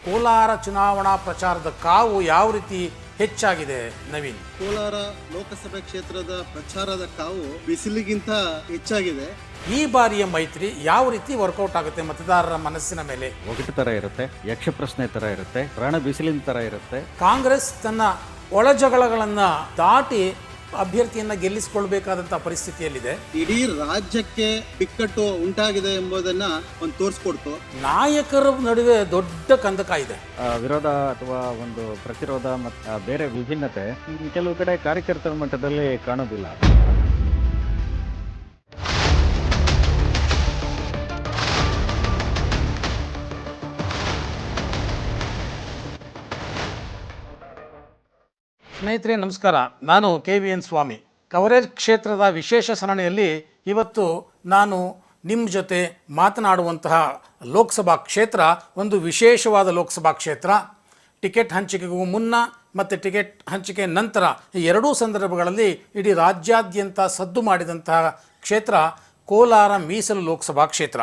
ಕೋಲಾರ ಚುನಾವಣಾ ಪ್ರಚಾರದ ಕಾವು ಯಾವ ರೀತಿ ಹೆಚ್ಚಾಗಿದೆ ನವೀನ್? ಕೋಲಾರ ಲೋಕಸಭೆ ಕ್ಷೇತ್ರದ ಪ್ರಚಾರದ ಕಾವು ಬಿಸಿಲಿಗಿಂತ ಹೆಚ್ಚಾಗಿದೆ. ಈ ಬಾರಿಯ ಮೈತ್ರಿ ಯಾವ ರೀತಿ ವರ್ಕೌಟ್ ಆಗುತ್ತೆ ಮತದಾರರ ಮನಸ್ಸಿನ ಮೇಲೆ? ಒಗಟು ತರ ಇರುತ್ತೆ, ಯಕ್ಷ ಪ್ರಶ್ನೆ ತರ ಇರುತ್ತೆ, ಪ್ರಾಣ ಬಿಸಿಲಿನ ತರ ಇರುತ್ತೆ. ಕಾಂಗ್ರೆಸ್ ತನ್ನ ಒಳಜಗಳಗಳನ್ನ ದಾಟಿ ಅಭ್ಯರ್ಥಿಯನ್ನ ಗೆಲ್ಲಿಸಿಕೊಳ್ಬೇಕಾದಂತಹ ಪರಿಸ್ಥಿತಿಯಲ್ಲಿದೆ. ಇಡೀ ರಾಜ್ಯಕ್ಕೆ ಬಿಕ್ಕಟ್ಟು ಉಂಟಾಗಿದೆ ಎಂಬುದನ್ನ ಒಂದು ತೋರಿಸ್ಕೊಡ್ತು. ನಾಯಕರ ನಡುವೆ ದೊಡ್ಡ ಕಂದಕ ಇದೆ. ವಿರೋಧ ಅಥವಾ ಒಂದು ಪ್ರತಿರೋಧ ಮತ್ತು ಬೇರೆ ವಿಭಿನ್ನತೆ ಕೆಲವು ಕಡೆ ಕಾರ್ಯಕರ್ತರ ಮಟ್ಟದಲ್ಲಿ ಕಾಣೋದಿಲ್ಲ. ಸ್ನೇಹಿತರೆ ನಮಸ್ಕಾರ, ನಾನು KVN ಸ್ವಾಮಿ. ಕವರೇಜ್ ಕ್ಷೇತ್ರದ ವಿಶೇಷ ಸರಣಿಯಲ್ಲಿ ಇವತ್ತು ನಾನು ನಿಮ್ಮ ಜೊತೆ ಮಾತನಾಡುವಂತಹ ಲೋಕಸಭಾ ಕ್ಷೇತ್ರ ಒಂದು ವಿಶೇಷವಾದ ಲೋಕಸಭಾ ಕ್ಷೇತ್ರ. ಟಿಕೆಟ್ ಹಂಚಿಕೆಗೂ ಮುನ್ನ ಮತ್ತು ಟಿಕೆಟ್ ಹಂಚಿಕೆ ನಂತರ ಈ ಎರಡೂ ಸಂದರ್ಭಗಳಲ್ಲಿ ಇಡೀ ರಾಜ್ಯಾದ್ಯಂತ ಸದ್ದು ಮಾಡಿದಂತಹ ಕ್ಷೇತ್ರ ಕೋಲಾರ ಮೀಸಲು ಲೋಕಸಭಾ ಕ್ಷೇತ್ರ.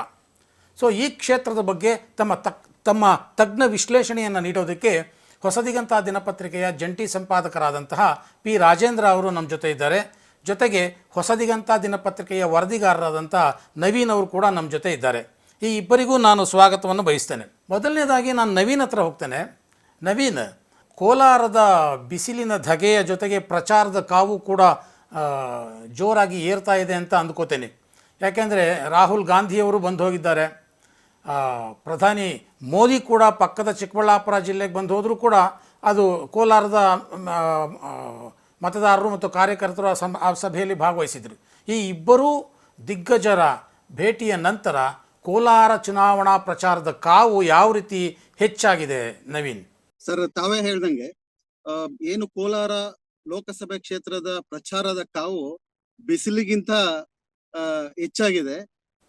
ಸೊ ಈ ಕ್ಷೇತ್ರದ ಬಗ್ಗೆ ತಮ್ಮ ತಜ್ಞ ವಿಶ್ಲೇಷಣೆಯನ್ನು ನೀಡೋದಕ್ಕೆ ಹೊಸದಿಗಂತ ದಿನಪತ್ರಿಕೆಯ ಜಂಟಿ ಸಂಪಾದಕರಾದಂತಹ ಪಿ ರಾಜೇಂದ್ರ ಅವರು ನಮ್ಮ ಜೊತೆ ಇದ್ದಾರೆ. ಜೊತೆಗೆ ಹೊಸದಿಗಂತ ದಿನಪತ್ರಿಕೆಯ ವರದಿಗಾರರಾದಂಥ ನವೀನ್ ಅವರು ಕೂಡ ನಮ್ಮ ಜೊತೆ ಇದ್ದಾರೆ. ಈ ಇಬ್ಬರಿಗೂ ನಾನು ಸ್ವಾಗತವನ್ನು ಬಯಸ್ತೇನೆ. ಮೊದಲನೇದಾಗಿ ನಾನು ನವೀನ್ ಹತ್ರ ಹೋಗ್ತೇನೆ. ನವೀನ್, ಕೋಲಾರದ ಬಿಸಿಲಿನ ಧಗೆಯ ಜೊತೆಗೆ ಪ್ರಚಾರದ ಕಾವು ಕೂಡ ಜೋರಾಗಿ ಏರ್ತಾ ಇದೆ ಅಂತ ಅಂದ್ಕೋತೇನೆ. ಯಾಕೆಂದರೆ ರಾಹುಲ್ ಗಾಂಧಿಯವರು ಬಂದು ಹೋಗಿದ್ದಾರೆ, ಪ್ರಧಾನಿ ಮೋದಿ ಕೂಡ ಪಕ್ಕದ ಚಿಕ್ಕಬಳ್ಳಾಪುರ ಜಿಲ್ಲೆಗೆ ಬಂದು ಹೋದರೂ ಕೂಡ ಅದು ಕೋಲಾರದ ಮತದಾರರು ಮತ್ತು ಕಾರ್ಯಕರ್ತರು ಆ ಸಭೆಯಲ್ಲಿ ಭಾಗವಹಿಸಿದರು. ಈ ಇಬ್ಬರೂ ದಿಗ್ಗಜರ ಭೇಟಿಯ ನಂತರ ಕೋಲಾರ ಚುನಾವಣಾ ಪ್ರಚಾರದ ಕಾವು ಯಾವ ರೀತಿ ಹೆಚ್ಚಾಗಿದೆ ನವೀನ್? ಸರ್, ತಾವೇ ಹೇಳ್ದಂಗೆ ಏನು ಕೋಲಾರ ಲೋಕಸಭೆ ಕ್ಷೇತ್ರದ ಪ್ರಚಾರದ ಕಾವು ಬಿಸಿಲಿಗಿಂತ ಹೆಚ್ಚಾಗಿದೆ.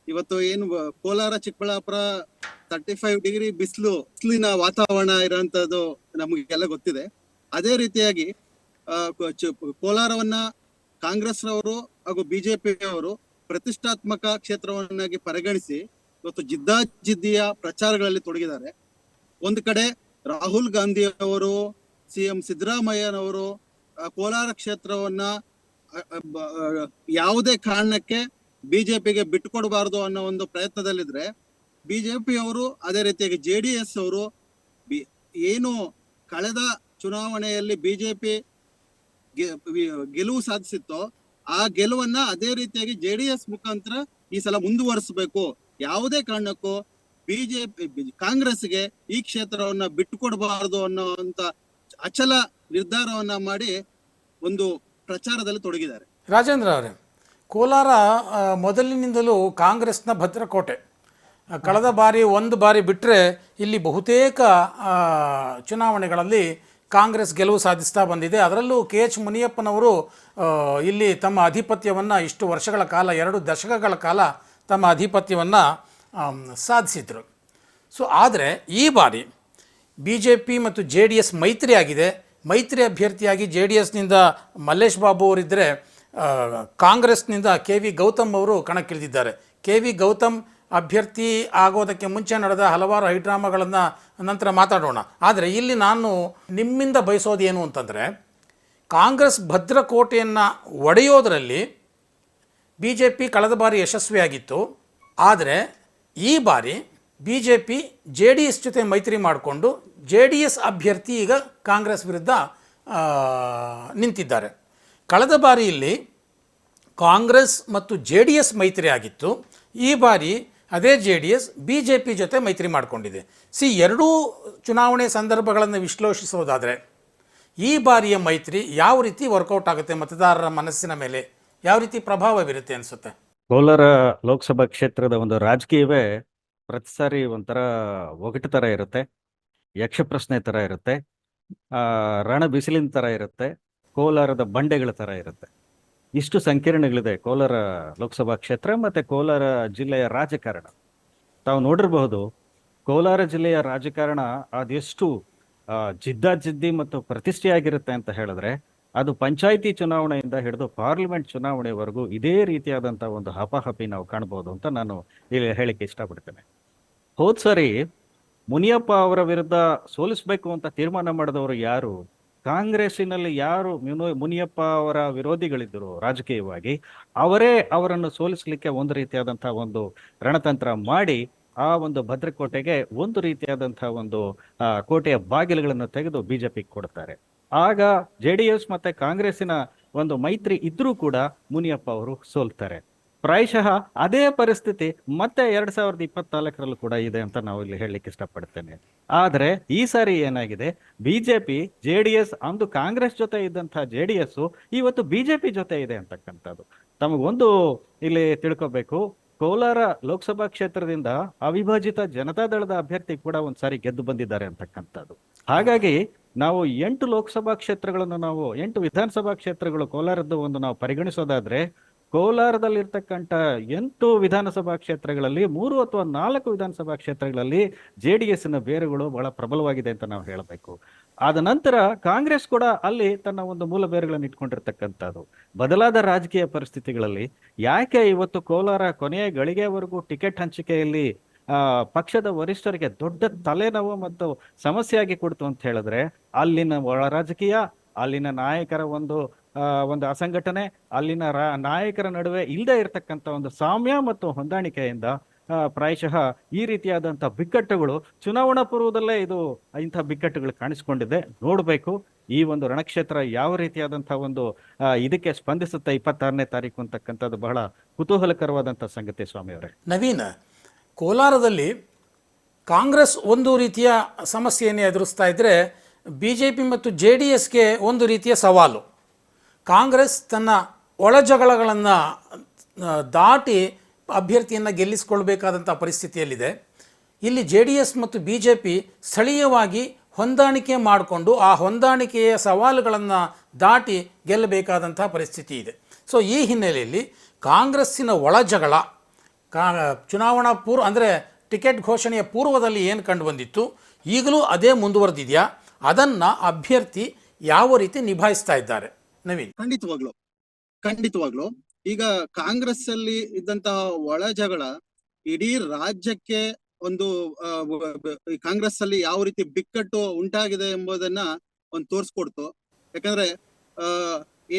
ಇವತ್ತು ಏನು ಕೋಲಾರ ಚಿಕ್ಕಬಳ್ಳಾಪುರ 35 ಡಿಗ್ರಿ ಬಿಸಿಲಿನ ವಾತಾವರಣ ಇರೋಂಥದ್ದು ನಮಗೆಲ್ಲ ಗೊತ್ತಿದೆ. ಅದೇ ರೀತಿಯಾಗಿ ಕೋಲಾರವನ್ನ ಕಾಂಗ್ರೆಸ್ ರವರು ಹಾಗೂ ಬಿಜೆಪಿ ಅವರು ಪ್ರತಿಷ್ಠಾತ್ಮಕ ಕ್ಷೇತ್ರವನ್ನಾಗಿ ಪರಿಗಣಿಸಿ ಇವತ್ತು ಜಿದ್ದಾಜಿದ್ದಿಯ ಪ್ರಚಾರಗಳಲ್ಲಿ ತೊಡಗಿದ್ದಾರೆ. ಒಂದು ಕಡೆ ರಾಹುಲ್ ಗಾಂಧಿ ಅವರು, CM ಸಿದ್ದರಾಮಯ್ಯನವರು ಕೋಲಾರ ಕ್ಷೇತ್ರವನ್ನ ಯಾವುದೇ ಕಾರಣಕ್ಕೆ ಬಿಜೆಪಿಗೆ ಬಿಟ್ಟುಕೊಡಬಾರದು ಅನ್ನೋ ಒಂದು ಪ್ರಯತ್ನದಲ್ಲಿದ್ರೆ, ಬಿಜೆಪಿ ಅವರು ಅದೇ ರೀತಿಯಾಗಿ JDS ಅವರು ಏನು ಕಳೆದ ಚುನಾವಣೆಯಲ್ಲಿ ಬಿಜೆಪಿ ಗೆಲುವು ಸಾಧಿಸಿತ್ತೋ ಆ ಗೆಲುವನ್ನ ಅದೇ ರೀತಿಯಾಗಿ JDS ಮುಖಾಂತರ ಈ ಸಲ ಮುಂದುವರಿಸಬೇಕು, ಯಾವುದೇ ಕಾರಣಕ್ಕೂ ಬಿಜೆಪಿ ಕಾಂಗ್ರೆಸ್ಗೆ ಈ ಕ್ಷೇತ್ರವನ್ನ ಬಿಟ್ಟುಕೊಡಬಾರದು ಅನ್ನೋಂತ ಅಚಲ ನಿರ್ಧಾರವನ್ನ ಮಾಡಿ ಒಂದು ಪ್ರಚಾರದಲ್ಲಿ ತೊಡಗಿದ್ದಾರೆ. ರಾಜೇಂದ್ರ ಅವರೇ, ಕೋಲಾರ ಮೊದಲಿನಿಂದಲೂ ಕಾಂಗ್ರೆಸ್ನ ಭದ್ರಕೋಟೆ. ಕಳೆದ ಒಂದು ಬಾರಿ ಬಿಟ್ಟರೆ ಇಲ್ಲಿ ಬಹುತೇಕ ಚುನಾವಣೆಗಳಲ್ಲಿ ಕಾಂಗ್ರೆಸ್ ಗೆಲುವು ಸಾಧಿಸ್ತಾ ಬಂದಿದೆ. ಅದರಲ್ಲೂ KH ಮುನಿಯಪ್ಪನವರು ಇಲ್ಲಿ ತಮ್ಮ ಆಧಿಪತ್ಯವನ್ನು ಇಷ್ಟು ವರ್ಷಗಳ ಕಾಲ, 2 ದಶಕಗಳ ಕಾಲ ತಮ್ಮ ಆಧಿಪತ್ಯವನ್ನು ಸಾಧಿಸಿದರು. ಸೊ ಆದರೆ ಈ ಬಾರಿ BJP ಮತ್ತು JDS ಮೈತ್ರಿ ಆಗಿದೆ. ಮೈತ್ರಿ ಅಭ್ಯರ್ಥಿಯಾಗಿ JDSನಿಂದ ಮಲ್ಲೇಶ್ ಬಾಬು ಅವರಿದ್ದರೆ, ಕಾಂಗ್ರೆಸ್ನಿಂದ KV ಗೌತಮ್ ಅವರು ಕಣಕ್ಕಿಳಿದಿದ್ದಾರೆ. KV ಗೌತಮ್ ಅಭ್ಯರ್ಥಿ ಆಗೋದಕ್ಕೆ ಮುಂಚೆ ನಡೆದ ಹಲವಾರು ಹೈಡ್ರಾಮಾಗಳನ್ನು ನಂತರ ಮಾತಾಡೋಣ. ಆದರೆ ಇಲ್ಲಿ ನಾನು ನಿಮ್ಮಿಂದ ಬಯಸೋದು ಏನು ಅಂತಂದರೆ, ಕಾಂಗ್ರೆಸ್ ಭದ್ರಕೋಟೆಯನ್ನು ಒಡೆಯೋದರಲ್ಲಿ BJP ಕಳೆದ ಬಾರಿ ಯಶಸ್ವಿಯಾಗಿತ್ತು. ಆದರೆ ಈ ಬಾರಿ BJP JDS ಜೊತೆ ಮೈತ್ರಿ ಮಾಡಿಕೊಂಡು JDS ಅಭ್ಯರ್ಥಿ ಈಗ ಕಾಂಗ್ರೆಸ್ ವಿರುದ್ಧ ನಿಂತಿದ್ದಾರೆ. ಕಳೆದ ಬಾರಿಯಲ್ಲಿ ಕಾಂಗ್ರೆಸ್ ಮತ್ತು JDS ಮೈತ್ರಿ ಆಗಿತ್ತು. ಈ ಬಾರಿ ಅದೇ JDS BJP ಜೊತೆ ಮೈತ್ರಿ ಮಾಡಿಕೊಂಡಿದೆ. ಎರಡೂ ಚುನಾವಣೆ ಸಂದರ್ಭಗಳನ್ನು ವಿಶ್ಲೇಷಿಸೋದಾದರೆ ಈ ಬಾರಿಯ ಮೈತ್ರಿ ಯಾವ ರೀತಿ ವರ್ಕೌಟ್ ಆಗುತ್ತೆ ಮತದಾರರ ಮನಸ್ಸಿನ ಮೇಲೆ, ಯಾವ ರೀತಿ ಪ್ರಭಾವ ಬೀರುತ್ತೆ ಅನಿಸುತ್ತೆ? ಕೋಲಾರ ಲೋಕಸಭಾ ಕ್ಷೇತ್ರದ ಒಂದು ರಾಜಕೀಯವೇ ಪ್ರತಿ ಸಾರಿ ಒಂಥರ ಒಗಟು ತರ ಇರುತ್ತೆ, ಯಕ್ಷ ಪ್ರಶ್ನೆ ತರ ಇರುತ್ತೆ, ರಣ ಬಿಸಿಲಿನ ತರ ಇರುತ್ತೆ, ಕೋಲಾರದ ಬಂಡೆಗಳ ತರ ಇರುತ್ತೆ. ಇಷ್ಟು ಸಂಕೀರ್ಣಗಳಿದೆ ಕೋಲಾರ ಲೋಕಸಭಾ ಕ್ಷೇತ್ರ ಮತ್ತೆ ಕೋಲಾರ ಜಿಲ್ಲೆಯ ರಾಜಕಾರಣ. ತಾವು ನೋಡಿರಬಹುದು, ಕೋಲಾರ ಜಿಲ್ಲೆಯ ರಾಜಕಾರಣ ಅದೆಷ್ಟು ಜಿದ್ದಾಜಿದ್ದಿ ಮತ್ತು ಪ್ರತಿಷ್ಠೆಯಾಗಿರುತ್ತೆ ಅಂತ ಹೇಳಿದ್ರೆ, ಅದು ಪಂಚಾಯಿತಿ ಚುನಾವಣೆಯಿಂದ ಹಿಡಿದು ಪಾರ್ಲಿಮೆಂಟ್ ಚುನಾವಣೆವರೆಗೂ ಇದೇ ರೀತಿಯಾದಂಥ ಒಂದು ಹಪಾಹಪಿ ನಾವು ಕಾಣಬಹುದು ಅಂತ ನಾನು ಇಲ್ಲಿ ಹೇಳಿಕೆ ಇಷ್ಟಪಡ್ತೇನೆ. ಹೋದ್ ಸರಿ ಮುನಿಯಪ್ಪ ಅವರ ವಿರುದ್ಧ ಸೋಲಿಸಬೇಕು ಅಂತ ತೀರ್ಮಾನ ಮಾಡಿದವರು ಯಾರು? ಕಾಂಗ್ರೆಸ್ಸಿನಲ್ಲಿ ಯಾರು ಮುನಿಯಪ್ಪ ಅವರ ವಿರೋಧಿಗಳಿದ್ದರು ರಾಜಕೀಯವಾಗಿ, ಅವರೇ ಅವರನ್ನು ಸೋಲಿಸಲಿಕ್ಕೆ ಒಂದು ರೀತಿಯಾದಂತಹ ಒಂದು ರಣತಂತ್ರ ಮಾಡಿ ಆ ಒಂದು ಭದ್ರಕೋಟೆಗೆ ಒಂದು ರೀತಿಯಾದಂತಹ ಒಂದು ಕೋಟೆಯ ಬಾಗಿಲುಗಳನ್ನು ತೆಗೆದು ಬಿಜೆಪಿ ಕೊಡ್ತಾರೆ. ಆಗ JDS ಮತ್ತೆ ಕಾಂಗ್ರೆಸ್ಸಿನ ಒಂದು ಮೈತ್ರಿ ಇದ್ರೂ ಕೂಡ ಮುನಿಯಪ್ಪ ಅವರು ಸೋಲ್ತಾರೆ. ಪ್ರಾಯಶಃ ಅದೇ ಪರಿಸ್ಥಿತಿ ಮತ್ತೆ 2024ರಲ್ಲೂ ಕೂಡ ಇದೆ ಅಂತ ನಾವು ಇಲ್ಲಿ ಹೇಳಲಿಕ್ಕೆ ಇಷ್ಟಪಡ್ತೇನೆ. ಆದ್ರೆ ಈ ಸಾರಿ ಏನಾಗಿದೆ, ಬಿಜೆಪಿ JDS ಅಂದು ಕಾಂಗ್ರೆಸ್ ಜೊತೆ ಇದ್ದಂತಹ JDS ಇವತ್ತು ಬಿಜೆಪಿ ಜೊತೆ ಇದೆ ಅಂತಕ್ಕಂಥದ್ದು ತಮಗೊಂದು ಇಲ್ಲಿ ತಿಳ್ಕೋಬೇಕು. ಕೋಲಾರ ಲೋಕಸಭಾ ಕ್ಷೇತ್ರದಿಂದ ಅವಿಭಜಿತ ಜನತಾದಳದ ಅಭ್ಯರ್ಥಿ ಕೂಡ ಒಂದ್ಸಾರಿ ಗೆದ್ದು ಬಂದಿದ್ದಾರೆ ಅಂತಕ್ಕಂಥದ್ದು. ಹಾಗಾಗಿ ನಾವು 8 ಲೋಕಸಭಾ ಕ್ಷೇತ್ರಗಳನ್ನು ನಾವು 8 ವಿಧಾನಸಭಾ ಕ್ಷೇತ್ರಗಳು ಕೋಲಾರದ್ದು ಒಂದು ನಾವು ಪರಿಗಣಿಸೋದಾದ್ರೆ, ಕೋಲಾರದಲ್ಲಿರ್ತಕ್ಕಂಥ 8 ವಿಧಾನಸಭಾ ಕ್ಷೇತ್ರಗಳಲ್ಲಿ 3 ಅಥವಾ 4 ವಿಧಾನಸಭಾ ಕ್ಷೇತ್ರಗಳಲ್ಲಿ JDSನ ಬೇರುಗಳು ಬಹಳ ಪ್ರಬಲವಾಗಿದೆ ಅಂತ ನಾವು ಹೇಳಬೇಕು. ಆದ ನಂತರ ಕಾಂಗ್ರೆಸ್ ಕೂಡ ಅಲ್ಲಿ ತನ್ನ ಒಂದು ಮೂಲ ಬೇರುಗಳನ್ನು ಇಟ್ಕೊಂಡಿರ್ತಕ್ಕಂಥದ್ದು. ಬದಲಾದ ರಾಜಕೀಯ ಪರಿಸ್ಥಿತಿಗಳಲ್ಲಿ ಯಾಕೆ ಇವತ್ತು ಕೋಲಾರ ಕೊನೆಯ ಗಳಿಗೆವರೆಗೂ ಟಿಕೆಟ್ ಹಂಚಿಕೆಯಲ್ಲಿ ಪಕ್ಷದ ವರಿಷ್ಠರಿಗೆ ದೊಡ್ಡ ತಲೆನೋವು ಮತ್ತು ಸಮಸ್ಯೆಯಾಗಿ ಕೊಡ್ತು ಅಂತ ಹೇಳಿದ್ರೆ, ಅಲ್ಲಿನ ಒಳ ರಾಜಕೀಯ, ಅಲ್ಲಿನ ನಾಯಕರ ಒಂದು ಅಸಂಘಟನೆ, ಅಲ್ಲಿನ ನಾಯಕರ ನಡುವೆ ಇಲ್ಲದೆ ಇರತಕ್ಕಂಥ ಒಂದು ಸಾಮ್ಯ ಮತ್ತು ಹೊಂದಾಣಿಕೆಯಿಂದ ಪ್ರಾಯಶಃ ಈ ರೀತಿಯಾದಂಥ ಬಿಕ್ಕಟ್ಟುಗಳು ಚುನಾವಣಾ ಪೂರ್ವದಲ್ಲೇ ಇಂಥ ಬಿಕ್ಕಟ್ಟುಗಳು ಕಾಣಿಸ್ಕೊಂಡಿದೆ. ನೋಡಬೇಕು ಈ ಒಂದು ರಣಕ್ಷೇತ್ರ ಯಾವ ರೀತಿಯಾದಂತಹ ಒಂದು ಇದಕ್ಕೆ ಸ್ಪಂದಿಸುತ್ತೆ 26ನೇ ತಾರೀಕು ಅಂತಕ್ಕಂಥದ್ದು ಬಹಳ ಕುತೂಹಲಕರವಾದಂಥ ಸಂಗತಿ ಸ್ವಾಮಿಯವರೇ. ನವೀನ್, ಕೋಲಾರದಲ್ಲಿ ಕಾಂಗ್ರೆಸ್ ಒಂದು ರೀತಿಯ ಸಮಸ್ಯೆಯನ್ನು ಎದುರಿಸ್ತಾ ಇದ್ದರೆ, BJP ಮತ್ತು JDSಗೆ ಒಂದು ರೀತಿಯ ಸವಾಲು. ಕಾಂಗ್ರೆಸ್ ತನ್ನ ಒಳಜಗಳಗಳನ್ನು ದಾಟಿ ಅಭ್ಯರ್ಥಿಯನ್ನು ಗೆಲ್ಲಿಸಿಕೊಳ್ಬೇಕಾದಂಥ ಪರಿಸ್ಥಿತಿಯಲ್ಲಿದೆ. ಇಲ್ಲಿ JDS ಮತ್ತು BJP ಸ್ಥಳೀಯವಾಗಿ ಹೊಂದಾಣಿಕೆ ಮಾಡಿಕೊಂಡು ಆ ಹೊಂದಾಣಿಕೆಯ ಸವಾಲುಗಳನ್ನು ದಾಟಿ ಗೆಲ್ಲಬೇಕಾದಂಥ ಪರಿಸ್ಥಿತಿ ಇದೆ. ಸೊ ಈ ಹಿನ್ನೆಲೆಯಲ್ಲಿ ಕಾಂಗ್ರೆಸ್ಸಿನ ಒಳಜಗಳ ಚುನಾವಣಾ ಅಂದರೆ ಟಿಕೆಟ್ ಘೋಷಣೆಯ ಪೂರ್ವದಲ್ಲಿ ಏನು ಕಂಡು ಬಂದಿತ್ತು, ಈಗಲೂ ಅದೇ ಮುಂದುವರೆದಿದೆಯಾ? ಅದನ್ನು ಅಭ್ಯರ್ಥಿ ಯಾವ ರೀತಿ ನಿಭಾಯಿಸ್ತಾ ಇದ್ದಾರೆ ನವೀನ್? ಖಂಡಿತವಾಗ್ಲು ಈಗ ಕಾಂಗ್ರೆಸ್ ಅಲ್ಲಿ ಇದ್ದಂತಹ ಒಳ ಜಗಳ ಇಡೀ ರಾಜ್ಯಕ್ಕೆ ಒಂದು ಕಾಂಗ್ರೆಸ್ ಅಲ್ಲಿ ಯಾವ ರೀತಿ ಬಿಕ್ಕಟ್ಟು ಉಂಟಾಗಿದೆ ಎಂಬುದನ್ನ ಒಂದು ತೋರಿಸ್ಕೊಡ್ತು. ಯಾಕಂದ್ರೆ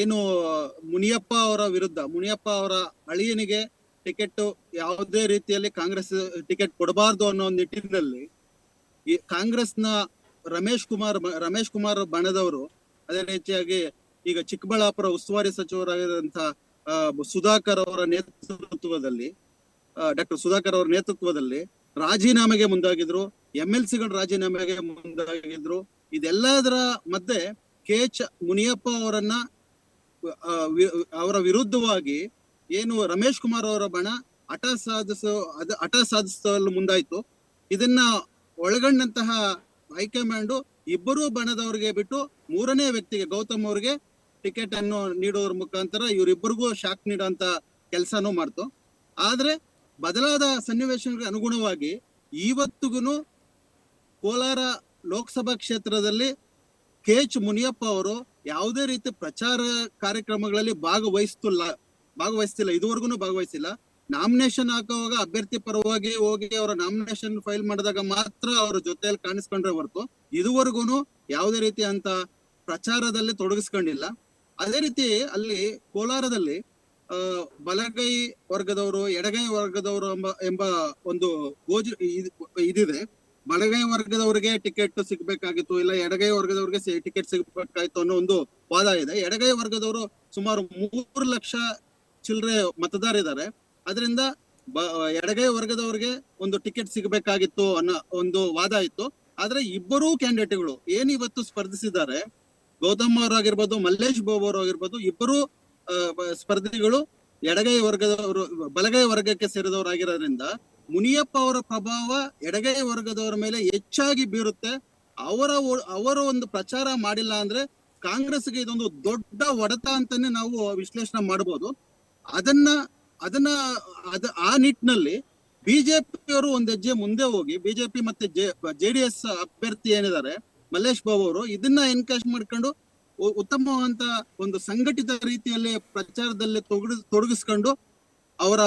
ಏನು ಮುನಿಯಪ್ಪ ಅವರ ಅಳಿಯನಿಗೆ ಟಿಕೆಟ್ ಯಾವುದೇ ರೀತಿಯಲ್ಲಿ ಕಾಂಗ್ರೆಸ್ ಟಿಕೆಟ್ ಕೊಡಬಾರ್ದು ಅನ್ನೋ ನಿಟ್ಟಿನಲ್ಲಿ ಈ ಕಾಂಗ್ರೆಸ್ನ ರಮೇಶ್ ಕುಮಾರ್ ಬಣದವರು, ಅದೇ ರೀತಿಯಾಗಿ ಈಗ ಚಿಕ್ಕಬಳ್ಳಾಪುರ ಉಸ್ತುವಾರಿ ಸಚಿವರಾಗಿರುವಂತಹ ಸುಧಾಕರ್ ಅವರ ನೇತೃತ್ವದಲ್ಲಿ ಡಾಕ್ಟರ್ ಸುಧಾಕರ್ ಅವರ ನೇತೃತ್ವದಲ್ಲಿ ರಾಜೀನಾಮೆಗೆ ಮುಂದಾಗಿದ್ರು, MLCಗಳು ರಾಜೀನಾಮೆಗೆ ಮುಂದಾಗಿದ್ರು. ಇದೆಲ್ಲದರ ಮಧ್ಯೆ KH ಮುನಿಯಪ್ಪ ಅವರ ವಿರುದ್ಧವಾಗಿ ಏನು ರಮೇಶ್ ಕುಮಾರ್ ಅವರ ಬಣ ಹಠ ಸಾಧಿಸಲು ಮುಂದಾಯ್ತು. ಇದನ್ನ ಒಳಗೊಂಡಂತಹ ಹೈಕಮಾಂಡ್ ಇಬ್ಬರೂ ಬಣದವರಿಗೆ ಬಿಟ್ಟು ಮೂರನೇ ವ್ಯಕ್ತಿಗೆ ಗೌತಮ್ ಅವರಿಗೆ ಟಿಕೆಟ್ ಅನ್ನು ನೀಡೋದ್ರ ಮುಖಾಂತರ ಇವರಿಬ್ಬರಿಗೂ ಶಾಕ್ ನೀಡುವಂತ ಕೆಲಸನೂ ಮಾಡ್ತು. ಆದ್ರೆ ಬದಲಾದ ಸನ್ನಿವೇಶಗಳಿಗೆ ಅನುಗುಣವಾಗಿ ಇವತ್ತಿಗೂ ಕೋಲಾರ ಲೋಕಸಭಾ ಕ್ಷೇತ್ರದಲ್ಲಿ KH ಮುನಿಯಪ್ಪ ಅವರು ಯಾವುದೇ ರೀತಿ ಪ್ರಚಾರ ಕಾರ್ಯಕ್ರಮಗಳಲ್ಲಿ ಭಾಗವಹಿಸ್ತಿಲ್ಲ, ಇದುವರೆಗೂ ಭಾಗವಹಿಸಿಲ್ಲ. ನಾಮಿನೇಷನ್ ಹಾಕುವಾಗ ಅಭ್ಯರ್ಥಿ ಪರವಾಗಿ ಹೋಗಿ ಅವರ ನಾಮಿನೇಷನ್ ಫೈಲ್ ಮಾಡಿದಾಗ ಮಾತ್ರ ಅವರ ಜೊತೆಯಲ್ಲಿ ಕಾಣಿಸ್ಕೊಂಡ್ರೆ ಹೊರತು ಇದುವರೆಗೂ ಯಾವುದೇ ರೀತಿ ಅಂತ ಪ್ರಚಾರದಲ್ಲಿ ತೊಡಗಿಸ್ಕೊಂಡಿಲ್ಲ. ಅದೇ ರೀತಿ ಅಲ್ಲಿ ಕೋಲಾರದಲ್ಲಿ ಬಲಗೈ ವರ್ಗದವರು, ಎಡಗೈ ವರ್ಗದವರು ಎಂಬ ಒಂದು ಇದಿದೆ. ಬಲಗೈ ವರ್ಗದವರಿಗೆ ಟಿಕೆಟ್ ಸಿಗ್ಬೇಕಾಗಿತ್ತು, ಇಲ್ಲ ಎಡಗೈ ವರ್ಗದವ್ರಿಗೆ ಟಿಕೆಟ್ ಸಿಗ್ಬೇಕಾಯ್ತು ಅನ್ನೋ ಒಂದು ವಾದ ಇದೆ. ಎಡಗೈ ವರ್ಗದವರು ಸುಮಾರು 3 ಲಕ್ಷ ಚಿಲ್ಲರೆ ಮತದಾರಿದ್ದಾರೆ. ಅದರಿಂದ ಎಡಗೈ ವರ್ಗದವರಿಗೆ ಒಂದು ಟಿಕೆಟ್ ಸಿಗಬೇಕಾಗಿತ್ತು ಅನ್ನೋ ಒಂದು ವಾದ ಇತ್ತು. ಆದ್ರೆ ಇಬ್ಬರೂ ಕ್ಯಾಂಡಿಡೇಟ್ಗಳು ಏನ್ ಇವತ್ತು ಸ್ಪರ್ಧಿಸಿದ್ದಾರೆ, ಗೌತಮ್ ಅವರಾಗಿರ್ಬೋದು, ಮಲ್ಲೇಶ್ ಬಾಬು ಅವರಾಗಿರ್ಬೋದು, ಇಬ್ಬರು ಸ್ಪರ್ಧಿಗಳು ಎಡಗೈ ವರ್ಗದವರು, ಬಲಗೈ ವರ್ಗಕ್ಕೆ ಸೇರಿದವರಾಗಿರೋದ್ರಿಂದ ಮುನಿಯಪ್ಪ ಅವರ ಪ್ರಭಾವ ಎಡಗೈ ವರ್ಗದವರ ಮೇಲೆ ಹೆಚ್ಚಾಗಿ ಬೀರುತ್ತೆ. ಅವರ ಒಂದು ಪ್ರಚಾರ ಮಾಡಿಲ್ಲ ಅಂದ್ರೆ ಕಾಂಗ್ರೆಸ್ಗೆ ಇದೊಂದು ದೊಡ್ಡ ಹೊಡೆತ ಅಂತಾನೆ ನಾವು ವಿಶ್ಲೇಷಣೆ ಮಾಡಬಹುದು. ಆ ನಿಟ್ಟಿನಲ್ಲಿ ಬಿಜೆಪಿಯವರು ಒಂದ್ ಹೆಜ್ಜೆ ಮುಂದೆ ಹೋಗಿ ಬಿಜೆಪಿ ಮತ್ತೆ JDS ಅಭ್ಯರ್ಥಿ ಏನಿದ್ದಾರೆ ಮಲ್ಲೇಶ್ ಬಾಬು ಅವರು ಇದನ್ನ ಎನ್ಕರೇಜ್ ಮಾಡ್ಕೊಂಡು ಉತ್ತಮವಾದಂತ ಒಂದು ಸಂಘಟಿತ ರೀತಿಯಲ್ಲಿ ಪ್ರಚಾರದಲ್ಲಿ ತೊಡಗಿಸ್ಕೊಂಡು ಅವರ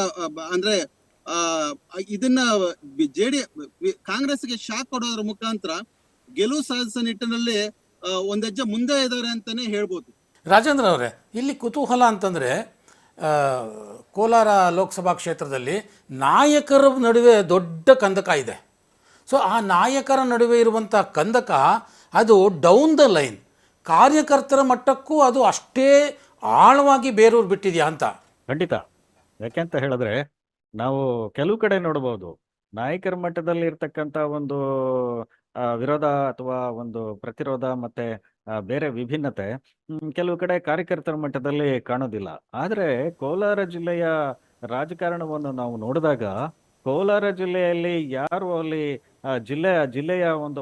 ಅಂದ್ರೆ ಆ ಇದನ್ನ ಜೆಡಿ ಕಾಂಗ್ರೆಸ್ಗೆ ಶಾಕ್ ಕೊಡೋದ್ರ ಮುಖಾಂತರ ಗೆಲುವು ಸಾಧಿಸೋ ನಿಟ್ಟಿನಲ್ಲಿ ಒಂದ್ ಹೆಜ್ಜೆ ಮುಂದೆ ಇದ್ದಾರೆ ಅಂತಾನೆ ಹೇಳ್ಬೋದು. ರಾಜೇಂದ್ರ ಅವರೇ, ಇಲ್ಲಿ ಕುತೂಹಲ ಅಂತಂದರೆ ಕೋಲಾರ ಲೋಕಸಭಾ ಕ್ಷೇತ್ರದಲ್ಲಿ ನಾಯಕರ ನಡುವೆ ದೊಡ್ಡ ಕಂದಕ ಇದೆ. ಸೊ ಆ ನಾಯಕರ ನಡುವೆ ಇರುವಂಥ ಕಂದಕ ಅದು ಡೌನ್ ದ ಲೈನ್ ಕಾರ್ಯಕರ್ತರ ಮಟ್ಟಕ್ಕೂ ಅದು ಅಷ್ಟೇ ಆಳವಾಗಿ ಬೇರೂರು ಬಿಟ್ಟಿದೆಯಾ ಅಂತ. ಖಂಡಿತ. ಯಾಕೆಂತ ಹೇಳಿದ್ರೆ ನಾವು ಕೆಲವು ಕಡೆ ನೋಡಬಹುದು ನಾಯಕರ ಮಟ್ಟದಲ್ಲಿ ಇರ್ತಕ್ಕಂಥ ಒಂದು ವಿರೋಧ ಅಥವಾ ಒಂದು ಪ್ರತಿರೋಧ ಮತ್ತೆ ಬೇರೆ ವಿಭಿನ್ನತೆ ಕೆಲವು ಕಡೆ ಕಾರ್ಯಕರ್ತರ ಮಟ್ಟದಲ್ಲಿ ಕಾಣೋದಿಲ್ಲ. ಆದ್ರೆ ಕೋಲಾರ ಜಿಲ್ಲೆಯ ರಾಜಕಾರಣವನ್ನು ನಾವು ನೋಡಿದಾಗ ಕೋಲಾರ ಜಿಲ್ಲೆಯಲ್ಲಿ ಯಾರು ಅಲ್ಲಿ ಜಿಲ್ಲೆಯ ಒಂದು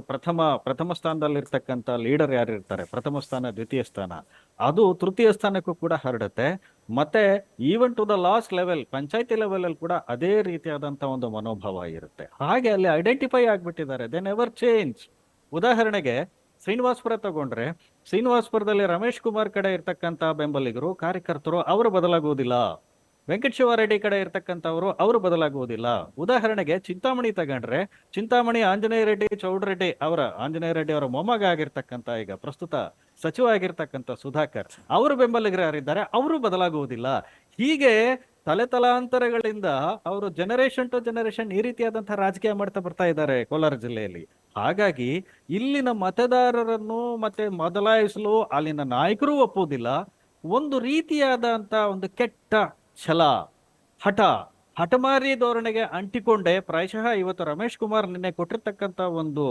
ಪ್ರಥಮ ಸ್ಥಾನದಲ್ಲಿರ್ತಕ್ಕಂಥ ಲೀಡರ್ ಯಾರು ಇರ್ತಾರೆ, ಪ್ರಥಮ ಸ್ಥಾನ ದ್ವಿತೀಯ ಸ್ಥಾನ, ಅದು ತೃತೀಯ ಸ್ಥಾನಕ್ಕೂ ಕೂಡ ಹರಡುತ್ತೆ. ಮತ್ತೆ even to the last level panchayati level ಅಲ್ಲಿ ಕೂಡ ಅದೇ ರೀತಿಯಾದಂತ ಒಂದು ಮನೋಭಾವ ಇರುತ್ತೆ. ಹಾಗೆ ಅಲ್ಲಿ ಐಡೆಂಟಿಫೈ ಆಗ್ಬಿಟ್ಟಿದ್ದಾರೆ, ದೇ ನೆವರ್ ಚೇಂಜ್. ಉದಾಹರಣೆಗೆ ಶ್ರೀನಿವಾಸಪುರ ತಗೊಂಡ್ರೆ, ಶ್ರೀನಿವಾಸಪುರದಲ್ಲಿ ರಮೇಶ್ ಕುಮಾರ್ ಕಡೆ ಇರ್ತಕ್ಕಂಥ ಬೆಂಬಲಿಗರು ಕಾರ್ಯಕರ್ತರು ಅವರು ಬದಲಾಗುವುದಿಲ್ಲ. ವೆಂಕಟ ಶಿವಾರೆಡ್ಡಿ ಕಡೆ ಇರ್ತಕ್ಕಂಥವ್ರು ಅವರು ಬದಲಾಗುವುದಿಲ್ಲ. ಉದಾಹರಣೆಗೆ ಚಿಂತಾಮಣಿ ತಗೊಂಡ್ರೆ, ಚಿಂತಾಮಣಿ ಆಂಜನೇಯ ರೆಡ್ಡಿ ಅವರ ಮೊಮ್ಮಗ ಆಗಿರ್ತಕ್ಕಂಥ ಈಗ ಪ್ರಸ್ತುತ ಸಚಿವ ಆಗಿರ್ತಕ್ಕಂಥ ಸುಧಾಕರ್ ಅವರ ಬೆಂಬಲಿಗರು ಯಾರಿದ್ದಾರೆ ಅವರು ಬದಲಾಗುವುದಿಲ್ಲ. ಹೀಗೆ ತಲೆತಲಾಂತರಗಳಿಂದ ಅವರು ಜನರೇಷನ್ ಟು ಜನರೇಷನ್ ಈ ರೀತಿಯಾದಂತಹ ರಾಜಕೀಯ ಮಾಡ್ತಾ ಬರ್ತಾ ಇದ್ದಾರೆ ಕೋಲಾರ ಜಿಲ್ಲೆಯಲ್ಲಿ. ಹಾಗಾಗಿ ಇಲ್ಲಿನ ಮತದಾರರನ್ನು ಮತ್ತೆ ಬದಲಾಯಿಸಲು ಅಲ್ಲಿನ ನಾಯಕರು ಒಪ್ಪುವುದಿಲ್ಲ. ಒಂದು ರೀತಿಯಾದಂತ ಒಂದು ಕೆಟ್ಟ ಛಲ, ಹಠಮಾರಿ ಧೋರಣೆಗೆ ಅಂಟಿಕೊಂಡೆ ಪ್ರಾಯಶಃ ಇವತ್ತು ರಮೇಶ್ ಕುಮಾರ್ ನಿನ್ನೆ ಕೊಟ್ಟಿರ್ತಕ್ಕಂಥ ಒಂದು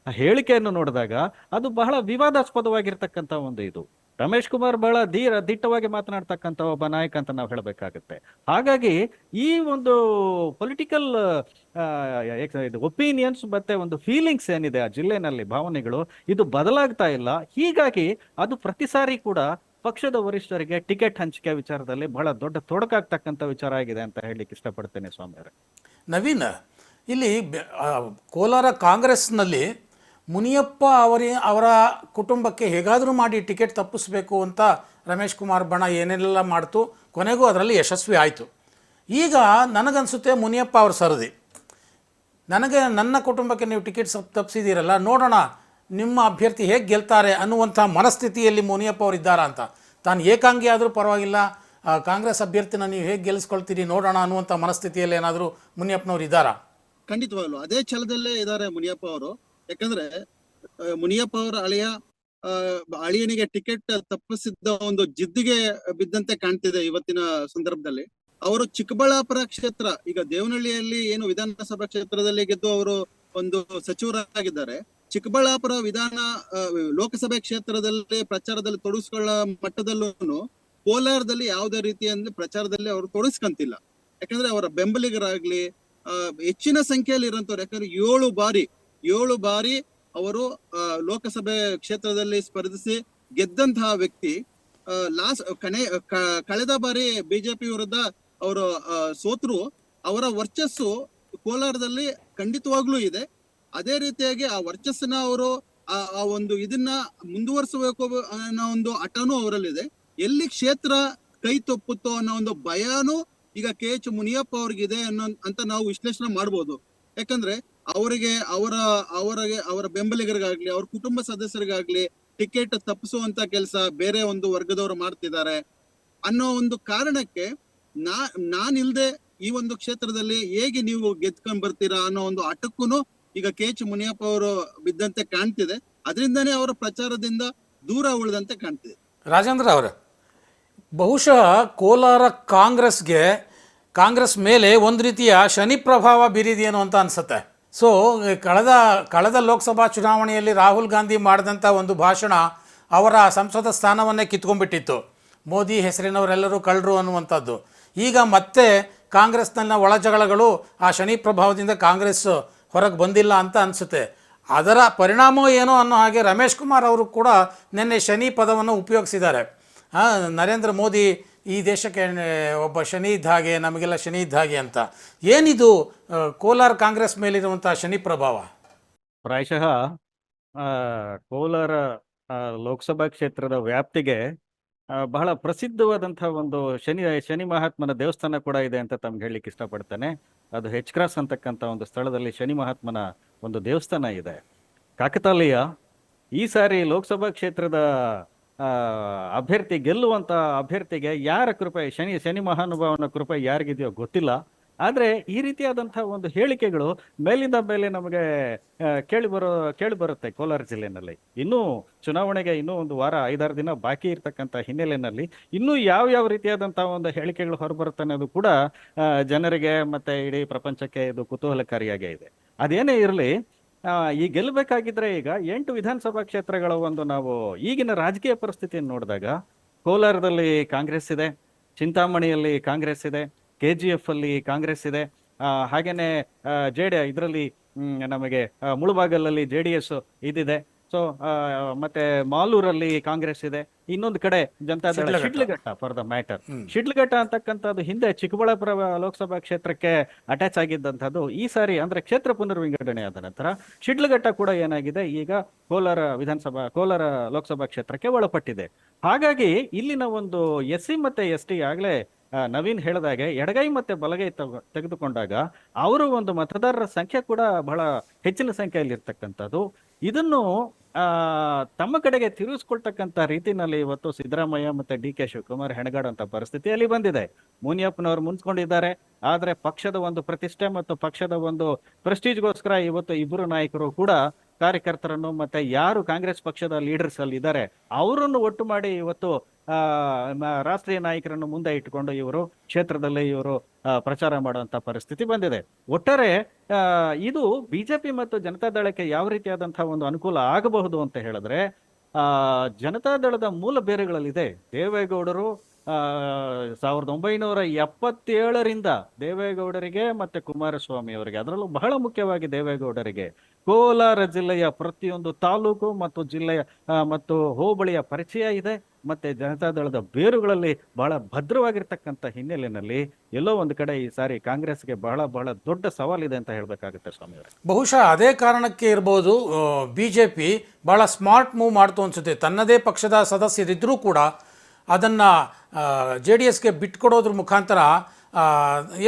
ಹೇಳಿಕೆಯನ್ನು ನೋಡಿದಾಗ ಅದು ಬಹಳ ವಿವಾದಾಸ್ಪದವಾಗಿರ್ತಕ್ಕಂಥ ಒಂದು ಇದು. ರಮೇಶ್ ಕುಮಾರ್ ಬಹಳ ದಿಟ್ಟವಾಗಿ ಮಾತನಾಡ್ತಕ್ಕಂಥ ಒಬ್ಬ ನಾಯಕ ಅಂತ ನಾವು ಹೇಳಬೇಕಾಗುತ್ತೆ. ಹಾಗಾಗಿ ಈ ಒಂದು ಪೊಲಿಟಿಕಲ್ ಒಪಿನಿಯನ್ಸ್ ಮತ್ತೆ ಒಂದು ಫೀಲಿಂಗ್ಸ್ ಏನಿದೆ ಆ ಜಿಲ್ಲೆನಲ್ಲಿ, ಭಾವನೆಗಳು, ಇದು ಬದಲಾಗ್ತಾ ಇಲ್ಲ. ಹೀಗಾಗಿ ಅದು ಪ್ರತಿ ಸಾರಿ ಕೂಡ ಪಕ್ಷದ ವರಿಷ್ಠರಿಗೆ ಟಿಕೆಟ್ ಹಂಚಿಕೆ ವಿಚಾರದಲ್ಲಿ ಬಹಳ ದೊಡ್ಡ ತೊಡಕಾಗ್ತಕ್ಕಂಥ ವಿಚಾರ ಆಗಿದೆ ಅಂತ ಹೇಳಲಿಕ್ಕೆ ಇಷ್ಟಪಡ್ತೇನೆ ಸ್ವಾಮಿ ಅವರೇ. ನವೀನ್, ಇಲ್ಲಿ ಕೋಲಾರ ಕಾಂಗ್ರೆಸ್ನಲ್ಲಿ ಮುನಿಯಪ್ಪ ಅವರ ಕುಟುಂಬಕ್ಕೆ ಹೇಗಾದರೂ ಮಾಡಿ ಟಿಕೆಟ್ ತಪ್ಪಿಸ್ಬೇಕು ಅಂತ ರಮೇಶ್ ಕುಮಾರ್ ಬಣ ಏನೆಲ್ಲ ಮಾಡ್ತು, ಕೊನೆಗೂ ಅದರಲ್ಲಿ ಯಶಸ್ವಿ ಆಯಿತು. ಈಗ ನನಗನ್ಸುತ್ತೆ ಮುನಿಯಪ್ಪ ಅವ್ರ ಸರದಿ, ನನ್ನ ಕುಟುಂಬಕ್ಕೆ ನೀವು ಟಿಕೆಟ್ ತಪ್ಪಿಸಿದ್ದೀರಲ್ಲ, ನೋಡೋಣ ನಿಮ್ಮ ಅಭ್ಯರ್ಥಿ ಹೇಗೆ ಗೆಲ್ತಾರೆ ಅನ್ನುವಂಥ ಮನಸ್ಥಿತಿಯಲ್ಲಿ ಮುನಿಯಪ್ಪ ಅವರು ಇದ್ದಾರಾ ಅಂತ. ತಾನು ಏಕಾಂಗಿ ಆದರೂ ಪರವಾಗಿಲ್ಲ, ಕಾಂಗ್ರೆಸ್ ಅಭ್ಯರ್ಥಿನ ನೀವು ಹೇಗೆ ಗೆಲ್ಲಿಸ್ಕೊಳ್ತೀರಿ ನೋಡೋಣ ಅನ್ನುವಂಥ ಮನಸ್ಥಿತಿಯಲ್ಲಿ ಏನಾದರೂ ಮುನಿಯಪ್ಪನವ್ರು ಇದ್ದಾರಾ? ಖಂಡಿತವಾಗ್ಲು ಅದೇ ಛಲದಲ್ಲೇ ಇದ್ದಾರೆ ಮುನಿಯಪ್ಪ ಅವರು. ಯಾಕಂದ್ರೆ ಮುನಿಯಪ್ಪ ಅವರ ಅಳಿಯನಿಗೆ ಟಿಕೆಟ್ ತಪ್ಪಿಸಿದ್ದ ಒಂದು ಜಿದ್ದಿಗೆ ಬಿದ್ದಂತೆ ಕಾಣ್ತಿದೆ ಇವತ್ತಿನ ಸಂದರ್ಭದಲ್ಲಿ. ಅವರು ಚಿಕ್ಕಬಳ್ಳಾಪುರ ಕ್ಷೇತ್ರ, ಈಗ ದೇವನಹಳ್ಳಿಯಲ್ಲಿ ಏನು ವಿಧಾನಸಭಾ ಕ್ಷೇತ್ರದಲ್ಲಿ ಗೆದ್ದು ಅವರು ಒಂದು ಸಚಿವರಾಗಿದ್ದಾರೆ. ಚಿಕ್ಕಬಳ್ಳಾಪುರ ಲೋಕಸಭೆ ಕ್ಷೇತ್ರದಲ್ಲಿ ಪ್ರಚಾರದಲ್ಲಿ ತೊಡಗಿಸ್ಕೊಳ್ಳೋ ಮಟ್ಟದಲ್ಲೂ ಕೋಲಾರದಲ್ಲಿ ಯಾವುದೇ ರೀತಿಯ ಪ್ರಚಾರದಲ್ಲಿ ಅವರು ತೊಡಗಿಸ್ಕೊಂತಿಲ್ಲ. ಯಾಕಂದ್ರೆ ಅವರ ಬೆಂಬಲಿಗರಾಗ್ಲಿ ಹೆಚ್ಚಿನ ಸಂಖ್ಯೆಯಲ್ಲಿ ಇರೋಂಥವ್ರು, ಯಾಕಂದ್ರೆ 7 ಬಾರಿ ಅವರು ಲೋಕಸಭೆ ಕ್ಷೇತ್ರದಲ್ಲಿ ಸ್ಪರ್ಧಿಸಿ ಗೆದ್ದಂತಹ ವ್ಯಕ್ತಿ. ಕಳೆದ ಬಾರಿ ಬಿಜೆಪಿ ವಿರುದ್ಧ ಅವರು ಸೋತರು. ಅವರ ವರ್ಚಸ್ಸು ಕೋಲಾರದಲ್ಲಿ ಖಂಡಿತವಾಗ್ಲೂ ಇದೆ. ಅದೇ ರೀತಿಯಾಗಿ ಆ ವರ್ಚಸ್ಸನ್ನ ಅವರು ಆ ಒಂದು ಇದನ್ನ ಮುಂದುವರಿಸಬೇಕು ಅನ್ನೋ ಒಂದು ಹಠನೂ ಅವರಲ್ಲಿದೆ. ಎಲ್ಲಿ ಕ್ಷೇತ್ರ ಕೈ ತಪ್ಪುತ್ತೋ ಅನ್ನೋ ಒಂದು ಭಯನೂ ಈಗ KH ಮುನಿಯಪ್ಪ ಅವ್ರಿಗಿದೆ ಅಂತ ನಾವು ವಿಶ್ಲೇಷಣೆ ಮಾಡ್ಬೋದು. ಯಾಕಂದ್ರೆ ಅವರ ಬೆಂಬಲಿಗರಿಗಾಗ್ಲಿ ಅವ್ರ ಕುಟುಂಬ ಸದಸ್ಯರಿಗಾಗ್ಲಿ ಟಿಕೆಟ್ ತಪ್ಪಿಸುವಂತ ಕೆಲಸ ಬೇರೆ ಒಂದು ವರ್ಗದವರು ಮಾಡ್ತಿದ್ದಾರೆ ಅನ್ನೋ ಒಂದು ಕಾರಣಕ್ಕೆ ನಾನಿಲ್ದೆ ಈ ಒಂದು ಕ್ಷೇತ್ರದಲ್ಲಿ ಹೇಗೆ ನೀವು ಗೆದ್ಕೊಂಡ್ ಬರ್ತೀರಾ ಅನ್ನೋ ಒಂದು ಹಠಕ್ಕೂ ಈಗ KH ಮುನಿಯಪ್ಪ ಅವರು ಬಿದ್ದಂತೆ ಕಾಣ್ತಿದೆ. ಅದರಿಂದನೇ ಅವರ ಪ್ರಚಾರದಿಂದ ದೂರ ಉಳಿದಂತೆ ಕಾಣ್ತಿದೆ. ರಾಜೇಂದ್ರ ಅವರೇ, ಬಹುಶಃ ಕೋಲಾರ ಕಾಂಗ್ರೆಸ್ ಮೇಲೆ ಒಂದು ರೀತಿಯ ಶನಿ ಪ್ರಭಾವ ಬೀರಿದೆಯೇನೋ ಅಂತ ಅನಿಸುತ್ತೆ. ಸೊ ಕಳೆದ ಲೋಕಸಭಾ ಚುನಾವಣೆಯಲ್ಲಿ ರಾಹುಲ್ ಗಾಂಧಿ ಮಾಡಿದಂಥ ಒಂದು ಭಾಷಣ ಅವರ ಸಂಸದ ಸ್ಥಾನವನ್ನೇ ಕಿತ್ಕೊಂಡ್ಬಿಟ್ಟಿತ್ತು. ಮೋದಿ ಹೆಸರಿನವರೆಲ್ಲರೂ ಕಳ್ಳರು ಅನ್ನುವಂಥದ್ದು. ಈಗ ಮತ್ತೆ ಕಾಂಗ್ರೆಸ್ನಲ್ಲಿನ ಒಳಜಗಳಗಳು ಆ ಶನಿ ಪ್ರಭಾವದಿಂದ ಕಾಂಗ್ರೆಸ್ ಹೊರಗೆ ಬಂದಿಲ್ಲ ಅಂತ ಅನಿಸುತ್ತೆ. ಅದರ ಪರಿಣಾಮ ಏನೋ ಅನ್ನೋ ಹಾಗೆ ರಮೇಶ್ ಕುಮಾರ್ ಅವರು ಕೂಡ ನಿನ್ನೆ ಶನಿ ಪದವನ್ನು ಉಪಯೋಗಿಸಿದ್ದಾರೆ. ನರೇಂದ್ರ ಮೋದಿ ಈ ದೇಶಕ್ಕೆ ಒಬ್ಬ ಶನಿ ಇದ್ದ ಹಾಗೆ, ನಮಗೆಲ್ಲ ಶನಿ ಇದ್ದ ಹಾಗೆ ಅಂತ. ಏನಿದು ಕೋಲಾರ ಕಾಂಗ್ರೆಸ್ ಮೇಲಿರುವಂಥ ಶನಿ ಪ್ರಭಾವ? ಪ್ರಾಯಶಃ ಕೋಲಾರ ಲೋಕಸಭಾ ಕ್ಷೇತ್ರದ ವ್ಯಾಪ್ತಿಗೆ ಬಹಳ ಪ್ರಸಿದ್ಧವಾದಂತಹ ಒಂದು ಶನಿ ಮಹಾತ್ಮನ ದೇವಸ್ಥಾನ ಕೂಡ ಇದೆ ಅಂತ ತಮ್ಗೆ ಹೇಳಲಿಕ್ಕೆ ಇಷ್ಟಪಡ್ತೇನೆ. ಅದು ಹೆಚ್ ಕ್ರಾಸ್ ಅಂತಕ್ಕಂಥ ಒಂದು ಸ್ಥಳದಲ್ಲಿ ಶನಿ ಮಹಾತ್ಮನ ಒಂದು ದೇವಸ್ಥಾನ ಇದೆ. ಕಾಕತಾಳೀಯ ಈ ಸಾರಿ ಲೋಕಸಭಾ ಕ್ಷೇತ್ರದ ಅಭ್ಯರ್ಥಿ ಗೆಲ್ಲುವಂತ ಅಭ್ಯರ್ಥಿಗೆ ಯಾರ ಕೃಪೆ, ಶನಿ ಮಹಾನುಭಾವನ ಕೃಪೆ ಯಾರಿಗಿದೆಯೋ ಗೊತ್ತಿಲ್ಲ. ಆದ್ರೆ ಈ ರೀತಿಯಾದಂತಹ ಒಂದು ಹೇಳಿಕೆಗಳು ಮೇಲಿಂದ ಮೇಲೆ ನಮಗೆ ಕೇಳಿ ಬರುತ್ತೆ ಕೋಲಾರ ಜಿಲ್ಲೆನಲ್ಲಿ. ಇನ್ನೂ ಚುನಾವಣೆಗೆ ಇನ್ನೂ ಒಂದು ವಾರ 5-6 ದಿನ ಬಾಕಿ ಇರ್ತಕ್ಕಂಥ ಹಿನ್ನೆಲೆಯಲ್ಲಿ ಇನ್ನೂ ಯಾವ ರೀತಿಯಾದಂತಹ ಒಂದು ಹೇಳಿಕೆಗಳು ಹೊರಬರುತ್ತೆ ಅನ್ನೋದು ಕೂಡ ಜನರಿಗೆ ಮತ್ತೆ ಇಡೀ ಪ್ರಪಂಚಕ್ಕೆ ಇದು ಕುತೂಹಲಕಾರಿಯಾಗೇ ಇದೆ. ಅದೇನೇ ಇರಲಿ, ಈ ಗೆಲ್ಲಬೇಕಾಗಿದ್ರೆ ಈಗ 8 ವಿಧಾನಸಭಾ ಕ್ಷೇತ್ರಗಳ ಒಂದು ನಾವು ಈಗಿನ ರಾಜಕೀಯ ಪರಿಸ್ಥಿತಿಯನ್ನು ನೋಡಿದಾಗ ಕೋಲಾರದಲ್ಲಿ ಕಾಂಗ್ರೆಸ್ ಇದೆ, ಚಿಂತಾಮಣಿಯಲ್ಲಿ ಕಾಂಗ್ರೆಸ್ ಇದೆ, KGF ಅಲ್ಲಿ ಕಾಂಗ್ರೆಸ್ ಇದೆ, ಹಾಗೇನೆ ಇದರಲ್ಲಿ ನಮಗೆ ಮುಳುಬಾಗಲಲ್ಲಿ JDS ಇದಿದೆ. ಸೊ ಮತ್ತೆ ಮಾಲೂರಲ್ಲಿ ಕಾಂಗ್ರೆಸ್ ಇದೆ, ಇನ್ನೊಂದು ಕಡೆ Janata Dal Shidlaghatta for the matter. Shidlaghatta ಅಂತಕ್ಕಂಥದ್ದು ಹಿಂದೆ ಚಿಕ್ಕಬಳ್ಳಾಪುರ ಲೋಕಸಭಾ ಕ್ಷೇತ್ರಕ್ಕೆ ಅಟ್ಯಾಚ್ ಆಗಿದ್ದಂಥದ್ದು ಈ ಸಾರಿ ಅಂದ್ರೆ ಕ್ಷೇತ್ರ ಪುನರ್ವಿಂಗಡಣೆ ಆದ ನಂತರ ಶಿಡ್ಲಘಟ್ಟ ಕೂಡ ಏನಾಗಿದೆ, ಈಗ ಕೋಲಾರ ಲೋಕಸಭಾ ಕ್ಷೇತ್ರಕ್ಕೆ ಒಳಪಟ್ಟಿದೆ. ಹಾಗಾಗಿ ಇಲ್ಲಿನ ಒಂದು SC ಮತ್ತೆ ST ಆಗ್ಲೇ ನವೀನ್ ಹೇಳಿದಾಗೆ ಎಡಗೈ ಮತ್ತೆ ಬಲಗೈ ತೆಗೆದುಕೊಂಡಾಗ ಅವರು ಒಂದು ಮತದಾರರ ಸಂಖ್ಯೆ ಕೂಡ ಬಹಳ ಹೆಚ್ಚಿನ ಸಂಖ್ಯೆಯಲ್ಲಿ ಇರ್ತಕ್ಕಂಥದ್ದು. ಇದನ್ನು ತಮ್ಮ ಕಡೆಗೆ ತಿರುಗಿಸ್ಕೊಳ್ತಕ್ಕಂಥ ರೀತಿನಲ್ಲಿ ಇವತ್ತು ಸಿದ್ದರಾಮಯ್ಯ ಮತ್ತೆ DK ಶಿವಕುಮಾರ್ ಹೆಣಗಾಡುವಂತ ಪರಿಸ್ಥಿತಿಯಲ್ಲಿ ಬಂದಿದೆ. ಮುನಿಯಪ್ಪನವರು ಮುನ್ಸ್ಕೊಂಡಿದ್ದಾರೆ, ಆದ್ರೆ ಪಕ್ಷದ ಒಂದು ಪ್ರತಿಷ್ಠೆ ಮತ್ತು ಪಕ್ಷದ ಒಂದು ಪ್ರೆಸ್ಟೀಜ್ಗೋಸ್ಕರ ಇವತ್ತು ಇಬ್ಬರು ನಾಯಕರು ಕೂಡ ಕಾರ್ಯಕರ್ತರನ್ನು ಮತ್ತೆ ಯಾರು ಕಾಂಗ್ರೆಸ್ ಪಕ್ಷದ ಲೀಡರ್ಸ್ ಅಲ್ಲಿ ಇದ್ದಾರೆ ಅವರನ್ನು ಒಟ್ಟು ಮಾಡಿ ಇವತ್ತು ರಾಷ್ಟ್ರೀಯ ನಾಯಕರನ್ನು ಮುಂದೆ ಇಟ್ಟುಕೊಂಡು ಇವರು ಕ್ಷೇತ್ರದಲ್ಲಿ ಇವರು ಪ್ರಚಾರ ಮಾಡುವಂತ ಪರಿಸ್ಥಿತಿ ಬಂದಿದೆ. ಒಟ್ಟಾರೆ ಇದು ಬಿಜೆಪಿ ಮತ್ತು ಜನತಾದಳಕ್ಕೆ ಯಾವ ರೀತಿಯಾದಂತಹ ಒಂದು ಅನುಕೂಲ ಆಗಬಹುದು ಅಂತ ಹೇಳಿದ್ರೆ, ಜನತಾದಳದ ಮೂಲ ಬೇರುಗಳಲ್ಲಿದೆ. ದೇವೇಗೌಡರು 1977ರಿಂದ ದೇವೇಗೌಡರಿಗೆ ಮತ್ತೆ ಕುಮಾರಸ್ವಾಮಿ ಅವರಿಗೆ, ಅದರಲ್ಲೂ ಬಹಳ ಮುಖ್ಯವಾಗಿ ದೇವೇಗೌಡರಿಗೆ ಕೋಲಾರ ಜಿಲ್ಲೆಯ ಪ್ರತಿಯೊಂದು ತಾಲೂಕು ಮತ್ತು ಜಿಲ್ಲೆಯ ಮತ್ತು ಹೋಬಳಿಯ ಪರಿಚಯ ಇದೆ. ಮತ್ತೆ ಜನತಾದಳದ ಬೇರುಗಳಲ್ಲಿ ಬಹಳ ಭದ್ರವಾಗಿರ್ತಕ್ಕಂಥ ಹಿನ್ನೆಲೆಯಲ್ಲಿ ಎಲ್ಲೋ ಒಂದು ಕಡೆ ಈ ಸಾರಿ ಕಾಂಗ್ರೆಸ್ಗೆ ಬಹಳ ದೊಡ್ಡ ಸವಾಲಿದೆ ಅಂತ ಹೇಳ್ಬೇಕಾಗುತ್ತೆ ಸ್ವಾಮಿ ಅವರೇ. ಬಹುಶಃ ಅದೇ ಕಾರಣಕ್ಕೆ ಇರ್ಬೋದು BJP ಬಹಳ ಸ್ಮಾರ್ಟ್ ಮೂವ್ ಮಾಡ್ತು ಅನ್ಸುತ್ತೆ. ತನ್ನದೇ ಪಕ್ಷದ ಸದಸ್ಯರಿದ್ರೂ ಕೂಡ ಅದನ್ನು JDSಗೆ ಬಿಟ್ಕೊಡೋದ್ರ ಮುಖಾಂತರ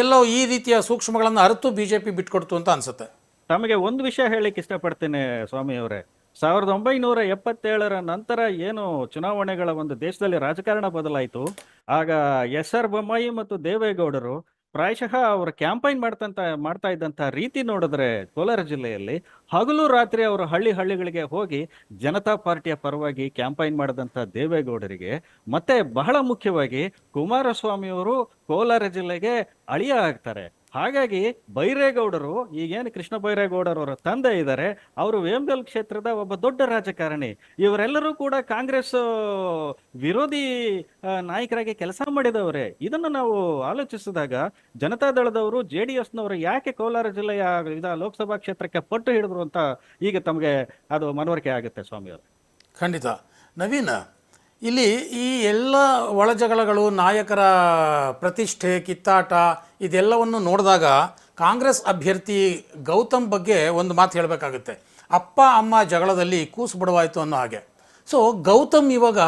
ಎಲ್ಲೋ ಈ ರೀತಿಯ ಸೂಕ್ಷ್ಮಗಳನ್ನು ಅರಿತು BJP ಬಿಟ್ಕೊಡ್ತು ಅಂತ ಅನ್ಸುತ್ತೆ. ತಮಗೆ ಒಂದು ವಿಷಯ ಹೇಳಲಿಕ್ಕೆ ಇಷ್ಟಪಡ್ತೇನೆ ಸ್ವಾಮಿ ಅವರೇ. 1977ರ ನಂತರ ಏನು ಚುನಾವಣೆಗಳ ಒಂದು ದೇಶದಲ್ಲಿ ರಾಜಕಾರಣ ಬದಲಾಯಿತು, ಆಗ SR ಬೊಮ್ಮಾಯಿ ಮತ್ತು ದೇವೇಗೌಡರು ಪ್ರಾಯಶಃ ಅವರು ಕ್ಯಾಂಪೈನ್ ಮಾಡ್ತಾ ಇದ್ದಂಥ ರೀತಿ ನೋಡಿದ್ರೆ ಕೋಲಾರ ಜಿಲ್ಲೆಯಲ್ಲಿ ಹಗಲು ರಾತ್ರಿ ಅವರು ಹಳ್ಳಿಗಳಿಗೆ ಹೋಗಿ ಜನತಾ ಪಾರ್ಟಿಯ ಪರವಾಗಿ ಕ್ಯಾಂಪೈನ್ ಮಾಡಿದಂಥ ದೇವೇಗೌಡರಿಗೆ ಮತ್ತೆ ಬಹಳ ಮುಖ್ಯವಾಗಿ ಕುಮಾರಸ್ವಾಮಿ ಅವರು ಕೋಲಾರ ಜಿಲ್ಲೆಗೆ ಅಳಿಯ ಆಗ್ತಾರೆ. ಹಾಗಾಗಿ ಬೈರೇಗೌಡರು, ಈಗೇನು ಕೃಷ್ಣ ಬೈರೇಗೌಡರು ಅವರ ತಂದೆ ಇದ್ದಾರೆ, ಅವರು ವೇಮಗಲ್ ಕ್ಷೇತ್ರದ ಒಬ್ಬ ದೊಡ್ಡ ರಾಜಕಾರಣಿ. ಇವರೆಲ್ಲರೂ ಕೂಡ ಕಾಂಗ್ರೆಸ್ ವಿರೋಧಿ ನಾಯಕರಾಗಿ ಕೆಲಸ ಮಾಡಿದವರೇ. ಇದನ್ನು ನಾವು ಆಲೋಚಿಸಿದಾಗ ಜನತಾದಳದವರು JDSನವರು ಯಾಕೆ ಕೋಲಾರ ಜಿಲ್ಲೆಯ ಲೋಕಸಭಾ ಕ್ಷೇತ್ರಕ್ಕೆ ಪಟ್ಟು ಹಿಡಿದ್ರು ಅಂತ ಈಗ ತಮಗೆ ಅದು ಮನವರಿಕೆ ಆಗುತ್ತೆ ಸ್ವಾಮಿಯವರು. ಖಂಡಿತ. ನವೀನ್, ಇಲ್ಲಿ ಈ ಎಲ್ಲ ಒಳಜಗಳಗಳು, ನಾಯಕರ ಪ್ರತಿಷ್ಠೆ, ಕಿತ್ತಾಟ ಇದೆಲ್ಲವನ್ನು ನೋಡಿದಾಗ ಕಾಂಗ್ರೆಸ್ ಅಭ್ಯರ್ಥಿ ಗೌತಮ್ ಬಗ್ಗೆ ಒಂದು ಮಾತು ಹೇಳಬೇಕಾಗುತ್ತೆ. ಅಪ್ಪ ಅಮ್ಮ ಜಗಳದಲ್ಲಿ ಕೂಸು ಬಿಡವಾಯಿತು ಅನ್ನೋ ಹಾಗೆ. ಸೊ ಗೌತಮ್ ಇವಾಗ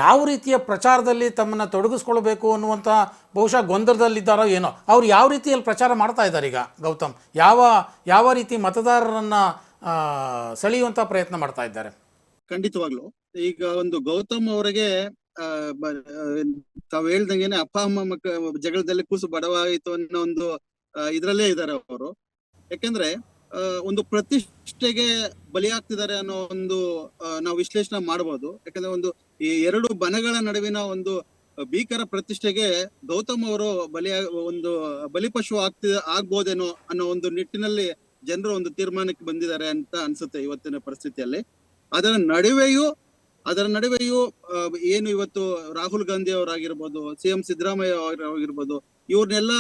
ಯಾವ ರೀತಿಯ ಪ್ರಚಾರದಲ್ಲಿ ತಮ್ಮನ್ನು ತೊಡಗಿಸ್ಕೊಳ್ಬೇಕು ಅನ್ನುವಂಥ ಬಹುಶಃ ಗೊಂದಲದಲ್ಲಿದ್ದಾರೋ ಏನೋ. ಅವ್ರು ಯಾವ ರೀತಿಯಲ್ಲಿ ಪ್ರಚಾರ ಮಾಡ್ತಾ ಇದ್ದಾರೆ ಈಗ ಗೌತಮ್? ಯಾವ ರೀತಿ ಮತದಾರರನ್ನು ಸೆಳೆಯುವಂಥ ಪ್ರಯತ್ನ ಮಾಡ್ತಾ ಇದ್ದಾರೆ? ಖಂಡಿತವಾಗ್ಲು ಈಗ ಒಂದು ಗೌತಮ್ ಅವರಿಗೆ ತಾವ್ ಹೇಳ್ದಂಗೆನೆ ಅಪ್ಪ ಅಮ್ಮ ಜಗಳದಲ್ಲಿ ಕೂಸು ಬಡವಾಯಿತು ಅನ್ನೋ ಒಂದು ಇದ್ರಲ್ಲೇ ಇದ್ದಾರೆ ಅವರು. ಯಾಕಂದ್ರೆ ಒಂದು ಪ್ರತಿಷ್ಠೆಗೆ ಬಲಿಯಾಗ್ತಿದ್ದಾರೆ ಅನ್ನೋ ಒಂದು ನಾವು ವಿಶ್ಲೇಷಣೆ ಮಾಡಬಹುದು. ಯಾಕಂದ್ರೆ ಒಂದು ಈ ಎರಡು ಬಣಗಳ ನಡುವಿನ ಒಂದು ಭೀಕರ ಪ್ರತಿಷ್ಠೆಗೆ ಗೌತಮ್ ಅವರು ಬಲಿಪಶು ಆಗ್ಬೋದೇನೋ ಅನ್ನೋ ಒಂದು ನಿಟ್ಟಿನಲ್ಲಿ ಜನರು ಒಂದು ತೀರ್ಮಾನಕ್ಕೆ ಬಂದಿದ್ದಾರೆ ಅಂತ ಅನ್ಸುತ್ತೆ ಇವತ್ತಿನ ಪರಿಸ್ಥಿತಿಯಲ್ಲಿ. ಅದರ ನಡುವೆಯೂ ಏನು ಇವತ್ತು ರಾಹುಲ್ ಗಾಂಧಿ ಅವರಾಗಿರ್ಬೋದು, CM ಸಿದ್ದರಾಮಯ್ಯ ಅವರಾಗಿರ್ಬೋದು, ಇವ್ರನ್ನೆಲ್ಲ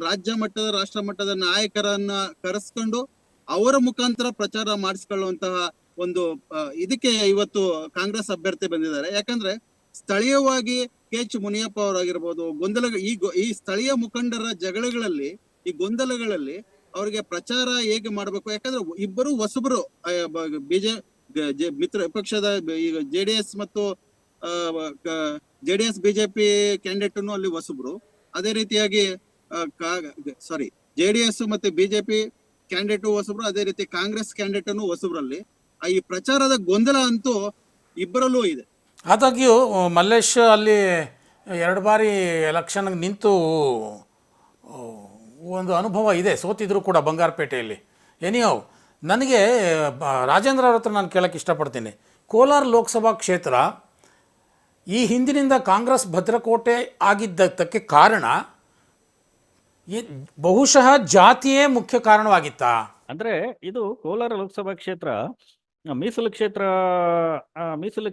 ರಾಜ್ಯ ಮಟ್ಟದ, ರಾಷ್ಟ್ರ ಮಟ್ಟದ ನಾಯಕರನ್ನ ಕರೆಸ್ಕೊಂಡು ಅವರ ಮುಖಾಂತರ ಪ್ರಚಾರ ಮಾಡಿಸ್ಕೊಳ್ಳುವಂತಹ ಒಂದು ಇದಕ್ಕೆ ಇವತ್ತು ಕಾಂಗ್ರೆಸ್ ಅಭ್ಯರ್ಥಿ ಬಂದಿದ್ದಾರೆ. ಯಾಕಂದ್ರೆ ಸ್ಥಳೀಯವಾಗಿ KH ಮುನಿಯಪ್ಪ ಅವರಾಗಿರ್ಬೋದು, ಈ ಸ್ಥಳೀಯ ಮುಖಂಡರ ಜಗಳಗಳಲ್ಲಿ, ಈ ಗೊಂದಲಗಳಲ್ಲಿ ಅವ್ರಿಗೆ ಪ್ರಚಾರ ಹೇಗೆ ಮಾಡ್ಬೇಕು, ಯಾಕಂದ್ರೆ ಇಬ್ಬರು ಹೊಸಬರು ಮಿತ್ರ ಪಕ್ಷದ ಈಗ JDS ಮತ್ತು JDS ಬಿಜೆಪಿ ಕ್ಯಾಂಡಿಡೇಟ್ ಅಲ್ಲಿ ಹೊಸಬ್ರು, ಅದೇ ರೀತಿಯಾಗಿ JDS ಮತ್ತೆ ಬಿಜೆಪಿ ಕ್ಯಾಂಡಿಡೇಟ್ ಹೊಸಬ್ರು, ಅದೇ ರೀತಿ ಕಾಂಗ್ರೆಸ್ ಕ್ಯಾಂಡಿಡೇಟ್ ಹೊಸಬ್ರಲ್ಲಿ ಈ ಪ್ರಚಾರದ ಗೊಂದಲ ಅಂತೂ ಇಬ್ಬರಲ್ಲೂ ಇದೆ. ಆದಾಗ್ಯೂ ಮಲ್ಲೇಶ್ ಅಲ್ಲಿ 2 ಬಾರಿ ಎಲೆಕ್ಷನ್ಗೆ ನಿಂತು ಒಂದು ಅನುಭವ ಇದೆ, ಸೋತಿದ್ರು ಕೂಡ ಬಂಗಾರಪೇಟೆಯಲ್ಲಿ. ಎನಿಯೋ ನನಗೆ ರಾಜೇಂದ್ರ ಅವ್ರ ಹತ್ರ ನಾನು ಕೇಳೋಕ್ಕೆ ಇಷ್ಟಪಡ್ತೀನಿ, ಕೋಲಾರ ಲೋಕಸಭಾ ಕ್ಷೇತ್ರ ಈ ಹಿಂದಿನಿಂದ ಕಾಂಗ್ರೆಸ್ ಭದ್ರಕೋಟೆ ಆಗಿದ್ದಕ್ಕೆ ಕಾರಣ ಬಹುಶಃ ಜಾತಿಯೇ ಮುಖ್ಯ ಕಾರಣವಾಗಿತ್ತಾ? ಅಂದ್ರೆ ಇದು ಕೋಲಾರ ಲೋಕಸಭಾ ಕ್ಷೇತ್ರ ಮೀಸಲು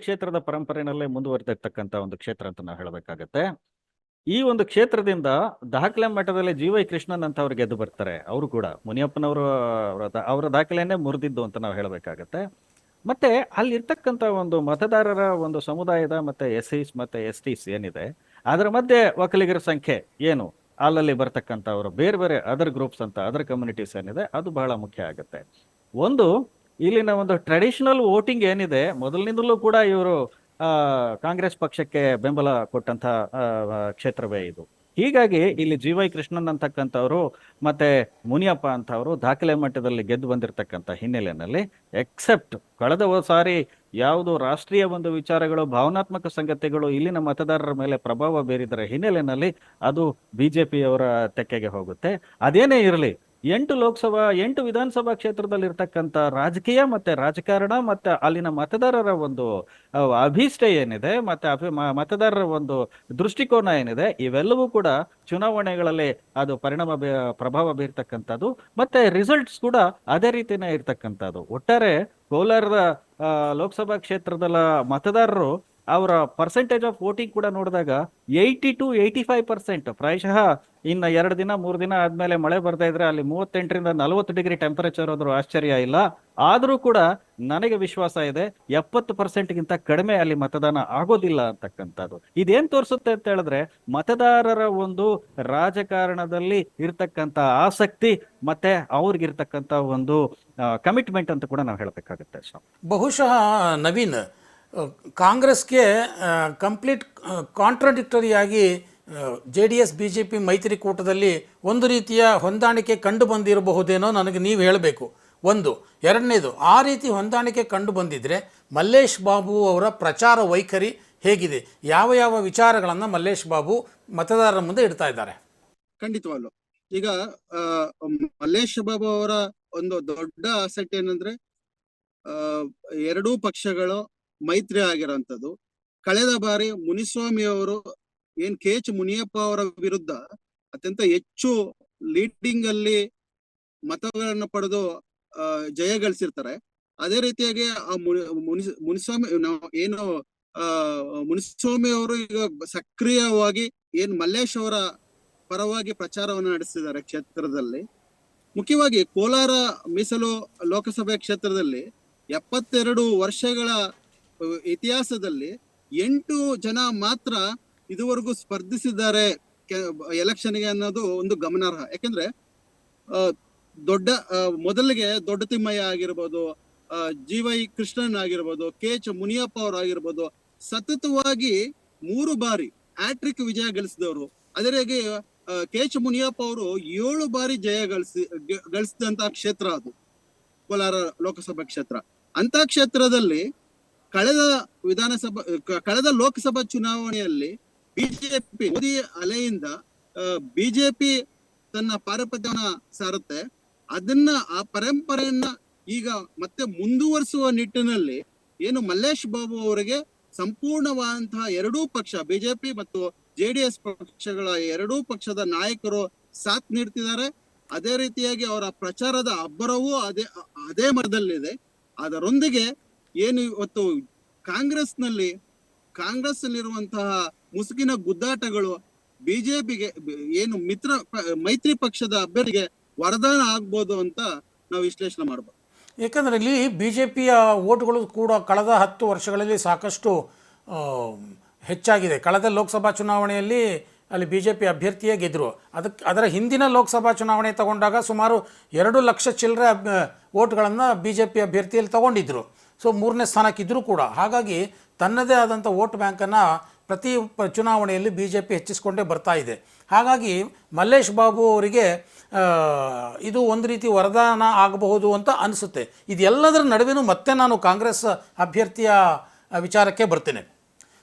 ಕ್ಷೇತ್ರದ ಪರಂಪರೆಯಲ್ಲೇ ಮುಂದುವರೆದಿರ್ತಕ್ಕಂಥ ಒಂದು ಕ್ಷೇತ್ರ ಅಂತ ನಾವು ಹೇಳಬೇಕಾಗತ್ತೆ. ಈ ಒಂದು ಕ್ಷೇತ್ರದಿಂದ ದಾಖಲೆ ಮಟ್ಟದಲ್ಲಿ GY ಕೃಷ್ಣನ್ ಅಂತ ಅವ್ರು ಗೆದ್ದು ಬರ್ತಾರೆ. ಅವರು ಕೂಡ ಮುನಿಯಪ್ಪನವರು ಅವರ ದಾಖಲೆಯನ್ನೇ ಮುರಿದಿದ್ದು ಅಂತ ನಾವು ಹೇಳಬೇಕಾಗತ್ತೆ. ಮತ್ತೆ ಅಲ್ಲಿರ್ತಕ್ಕಂಥ ಒಂದು ಮತದಾರರ ಒಂದು ಸಮುದಾಯದ ಮತ್ತೆ SCs ಮತ್ತೆ STs ಏನಿದೆ, ಅದರ ಮಧ್ಯೆ ಒಕ್ಕಲಿಗರ ಸಂಖ್ಯೆ ಏನು, ಅಲ್ಲಲ್ಲಿ ಬರ್ತಕ್ಕಂಥವ್ರು ಬೇರೆ ಬೇರೆ ಅದರ್ ಗ್ರೂಪ್ಸ್ ಅಂತ ಅದರ್ ಕಮ್ಯುನಿಟೀಸ್ ಏನಿದೆ, ಅದು ಬಹಳ ಮುಖ್ಯ ಆಗುತ್ತೆ. ಒಂದು ಇಲ್ಲಿನ ಒಂದು ಟ್ರೆಡಿಷನಲ್ ವೋಟಿಂಗ್ ಏನಿದೆ, ಮೊದಲಿನಿಂದಲೂ ಕೂಡ ಇವರು ಕಾಂಗ್ರೆಸ್ ಪಕ್ಷಕ್ಕೆ ಬೆಂಬಲ ಕೊಟ್ಟಂತ ಕ್ಷೇತ್ರವೇ ಇದು. ಹೀಗಾಗಿ ಇಲ್ಲಿ GY ಕೃಷ್ಣನ್ ಅಂತಕ್ಕಂಥವ್ರು ಮತ್ತೆ ಮುನಿಯಪ್ಪ ಅಂತವರು ದಾಖಲೆ ಮಟ್ಟದಲ್ಲಿ ಗೆದ್ದು ಬಂದಿರತಕ್ಕಂಥ ಹಿನ್ನೆಲೆಯಲ್ಲಿ, ಎಕ್ಸೆಪ್ಟ್ ಕಳೆದ ಸಾರಿ ಯಾವುದು ರಾಷ್ಟ್ರೀಯ ಒಂದು ವಿಚಾರಗಳು, ಭಾವನಾತ್ಮಕ ಸಂಗತಿಗಳು ಇಲ್ಲಿನ ಮತದಾರರ ಮೇಲೆ ಪ್ರಭಾವ ಬೀರಿದರ ಹಿನ್ನೆಲೆಯಲ್ಲಿ ಅದು BJPಯವರ ತೆಕ್ಕೆಗೆ ಹೋಗುತ್ತೆ. ಅದೇನೇ ಇರಲಿ, 8 ವಿಧಾನಸಭಾ ಕ್ಷೇತ್ರದಲ್ಲಿ ಇರ್ತಕ್ಕಂಥ ರಾಜಕೀಯ ಮತ್ತೆ ರಾಜಕಾರಣ ಮತ್ತೆ ಅಲ್ಲಿನ ಮತದಾರರ ಒಂದು ಅಭಿಷ್ಟ ಏನಿದೆ ಮತ್ತೆ ಮತದಾರರ ಒಂದು ದೃಷ್ಟಿಕೋನ ಏನಿದೆ, ಇವೆಲ್ಲವೂ ಕೂಡ ಚುನಾವಣೆಗಳಲ್ಲಿ ಅದು ಪ್ರಭಾವ ಬೀರ್ತಕ್ಕಂಥದ್ದು ಮತ್ತೆ ರಿಸಲ್ಟ್ಸ್ ಕೂಡ ಅದೇ ರೀತಿನೇ ಇರ್ತಕ್ಕಂಥದ್ದು. ಒಟ್ಟಾರೆ ಕೋಲಾರದ ಲೋಕಸಭಾ ಕ್ಷೇತ್ರದ ಮತದಾರರು ಅವರ ಪರ್ಸೆಂಟೇಜ್ ಆಫ್ ವೋಟಿಂಗ್ ಕೂಡ ನೋಡಿದಾಗ 80 to 85%, ಪ್ರಾಯಶಃ ಇನ್ನು 2 ದಿನ 3 ದಿನ ಆದ್ಮೇಲೆ ಮಳೆ ಬರ್ತಾ ಇದ್ರೆ ಅಲ್ಲಿ 38ರಿಂದ 40 ಡಿಗ್ರಿ ಟೆಂಪರೇಚರ್ ಹೋದ್ರೂ ಆಶ್ಚರ್ಯ ಇಲ್ಲ. ಆದ್ರೂ ಕೂಡ ನನಗೆ ವಿಶ್ವಾಸ ಇದೆ 70%ಗಿಂತ ಕಡಿಮೆ ಅಲ್ಲಿ ಮತದಾನ ಆಗೋದಿಲ್ಲ ಅಂತಕ್ಕಂಥದ್ದು. ಇದೇನ್ ತೋರಿಸುತ್ತೆ ಅಂತ ಹೇಳಿದ್ರೆ, ಮತದಾರರ ಒಂದು ರಾಜಕಾರಣದಲ್ಲಿ ಇರ್ತಕ್ಕಂಥ ಆಸಕ್ತಿ ಮತ್ತೆ ಅವ್ರಿಗಿರ್ತಕ್ಕಂಥ ಒಂದು ಕಮಿಟ್ಮೆಂಟ್ ಅಂತ ಕೂಡ ನಾವು ಹೇಳಬೇಕಾಗುತ್ತೆ. ಬಹುಶಃ ನವೀನ್, ಕಾಂಗ್ರೆಸ್ಗೆ ಕಂಪ್ಲೀಟ್ ಕಾಂಟ್ರಡಿಕ್ಟರಿಯಾಗಿ JDS BJP ಮೈತ್ರಿಕೂಟದಲ್ಲಿ ಒಂದು ರೀತಿಯ ಹೊಂದಾಣಿಕೆ ಕಂಡು ಬಂದಿರಬಹುದೇನೋ ನನಗೆ ನೀವು ಹೇಳಬೇಕು. ಒಂದು. ಎರಡನೇದು, ಆ ರೀತಿ ಹೊಂದಾಣಿಕೆ ಕಂಡು ಬಂದಿದ್ರೆ ಮಲ್ಲೇಶ್ ಬಾಬು ಅವರ ಪ್ರಚಾರ ವೈಖರಿ ಹೇಗಿದೆ? ಯಾವ ಯಾವ ವಿಚಾರಗಳನ್ನು ಮಲ್ಲೇಶ್ ಬಾಬು ಮತದಾರರ ಮುಂದೆ ಇಡ್ತಾ ಇದ್ದಾರೆ? ಖಂಡಿತವಲ್ಲ. ಈಗ ಮಲ್ಲೇಶ್ ಬಾಬು ಅವರ ಒಂದು ದೊಡ್ಡ ಆಸಕ್ತಿ ಏನಂದ್ರೆ, ಎರಡೂ ಪಕ್ಷಗಳು ಮೈತ್ರಿ ಆಗಿರೋಂಥದ್ದು. ಕಳೆದ ಬಾರಿ ಮುನಿಸ್ವಾಮಿ ಅವರು KH ಮುನಿಯಪ್ಪ ಅವರ ವಿರುದ್ಧ ಅತ್ಯಂತ ಹೆಚ್ಚು ಲೀಡಿಂಗ್ ಅಲ್ಲಿ ಮತಗಳನ್ನು ಪಡೆದು ಜಯ ಗಳಿಸಿರ್ತಾರೆ. ಅದೇ ರೀತಿಯಾಗಿ ಆ ಮುನಿಸ್ವಾಮಿ ಮುನಿಸ್ವಾಮಿ ಅವರು ಈಗ ಸಕ್ರಿಯವಾಗಿ ಮಲ್ಲೇಶ್ ಅವರ ಪರವಾಗಿ ಪ್ರಚಾರವನ್ನು ನಡೆಸಿದ್ದಾರೆ ಕ್ಷೇತ್ರದಲ್ಲಿ. ಮುಖ್ಯವಾಗಿ ಕೋಲಾರ ಮೀಸಲು ಲೋಕಸಭೆ ಕ್ಷೇತ್ರದಲ್ಲಿ 72 ವರ್ಷಗಳ ಇತಿಹಾಸದಲ್ಲಿ 8 ಜನ ಮಾತ್ರ ಇದುವರೆಗೂ ಸ್ಪರ್ಧಿಸಿದ್ದಾರೆ ಎಲೆಕ್ಷನ್ಗೆ ಅನ್ನೋದು ಒಂದು ಗಮನಾರ್ಹ. ಯಾಕೆಂದ್ರೆ ಮೊದಲಿಗೆ ದೊಡ್ಡ ತಿಮ್ಮಯ್ಯ ಆಗಿರ್ಬೋದು, GY ಕೃಷ್ಣನ್ ಆಗಿರ್ಬೋದು, KH ಮುನಿಯಪ್ಪ ಅವರು ಆಗಿರ್ಬೋದು, ಸತತವಾಗಿ 3 ಬಾರಿ ಹ್ಯಾಟ್ರಿಕ್ ವಿಜಯ ಗಳಿಸಿದವರು. ಅದೇ ರೀತಿ KH ಮುನಿಯಪ್ಪ ಅವರು 7 ಬಾರಿ ಜಯ ಗಳಿಸಿದಂತ ಕ್ಷೇತ್ರ ಅದು ಕೋಲಾರ ಲೋಕಸಭಾ ಕ್ಷೇತ್ರ. ಅಂತ ಕ್ಷೇತ್ರದಲ್ಲಿ ಕಳೆದ ಲೋಕಸಭಾ ಚುನಾವಣೆಯಲ್ಲಿ ಬಿಜೆಪಿ ಮೋದಿ ಅಲೆಯಿಂದ ಬಿಜೆಪಿ ತನ್ನ ಪಾರಪತ್ಯವನ್ನ ಸಾರುತ್ತೆ. ಆ ಪರಂಪರೆಯನ್ನ ಈಗ ಮತ್ತೆ ಮುಂದುವರಿಸುವ ನಿಟ್ಟಿನಲ್ಲಿ ಮಲ್ಲೇಶ್ ಬಾಬು ಅವರಿಗೆ ಸಂಪೂರ್ಣವಾದಂತಹ ಎರಡೂ ಪಕ್ಷ, ಬಿಜೆಪಿ ಮತ್ತು JDS ಪಕ್ಷಗಳ ಎರಡೂ ಪಕ್ಷದ ನಾಯಕರು ಸಾಥ್ ನೀಡ್ತಿದ್ದಾರೆ. ಅದೇ ರೀತಿಯಾಗಿ ಅವರ ಪ್ರಚಾರದ ಅಬ್ಬರವೂ ಅದೇ ಮರದಲ್ಲಿದೆ. ಅದರೊಂದಿಗೆ ಇವತ್ತು ಕಾಂಗ್ರೆಸ್ ಅಲ್ಲಿರುವಂತಹ ಮುಸುಕಿನ ಗುದ್ದಾಟಗಳು ಬಿಜೆಪಿಗೆ ಮೈತ್ರಿ ಪಕ್ಷದ ಅಭ್ಯರ್ಥಿಗೆ ವರದಾನ ಆಗ್ಬೋದು ಅಂತ ನಾವು ವಿಶ್ಲೇಷಣೆ ಮಾಡಬಹುದು. ಏಕೆಂದರೆ ಇಲ್ಲಿ BJPಯ ಓಟ್ಗಳು ಕೂಡ ಕಳೆದ 10 ವರ್ಷಗಳಲ್ಲಿ ಸಾಕಷ್ಟು ಹೆಚ್ಚಾಗಿದೆ. ಕಳೆದ ಲೋಕಸಭಾ ಚುನಾವಣೆಯಲ್ಲಿ ಅಲ್ಲಿ BJP ಅಭ್ಯರ್ಥಿಯೇ ಗೆದ್ದರು. ಅದರ ಹಿಂದಿನ ಲೋಕಸಭಾ ಚುನಾವಣೆ ತಗೊಂಡಾಗ ಸುಮಾರು 2 ಲಕ್ಷ ಚಿಲ್ಲರೆ ಓಟ್ಗಳನ್ನು BJP ಅಭ್ಯರ್ಥಿಯಲ್ಲಿ ತಗೊಂಡಿದ್ರು. ಸೊ 3ನೇ ಸ್ಥಾನಕ್ಕಿದ್ದರೂ ಕೂಡ. ಹಾಗಾಗಿ ತನ್ನದೇ ಆದಂಥ ವೋಟ್ ಬ್ಯಾಂಕನ್ನು ಪ್ರತಿ ಚುನಾವಣೆಯಲ್ಲಿ ಬಿ ಜೆ ಪಿ ಹೆಚ್ಚಿಸ್ಕೊಂಡೇ ಬರ್ತಾ ಇದೆ. ಹಾಗಾಗಿ ಮಲ್ಲೇಶ್ ಬಾಬು ಅವರಿಗೆ ಇದು ಒಂದು ರೀತಿ ವರದಾನ ಆಗಬಹುದು ಅಂತ ಅನಿಸುತ್ತೆ. ಇದೆಲ್ಲದರ ನಡುವೆನೂ ಮತ್ತೆ ನಾನು ಕಾಂಗ್ರೆಸ್ ಅಭ್ಯರ್ಥಿಯ ವಿಚಾರಕ್ಕೆ ಬರ್ತೇನೆ.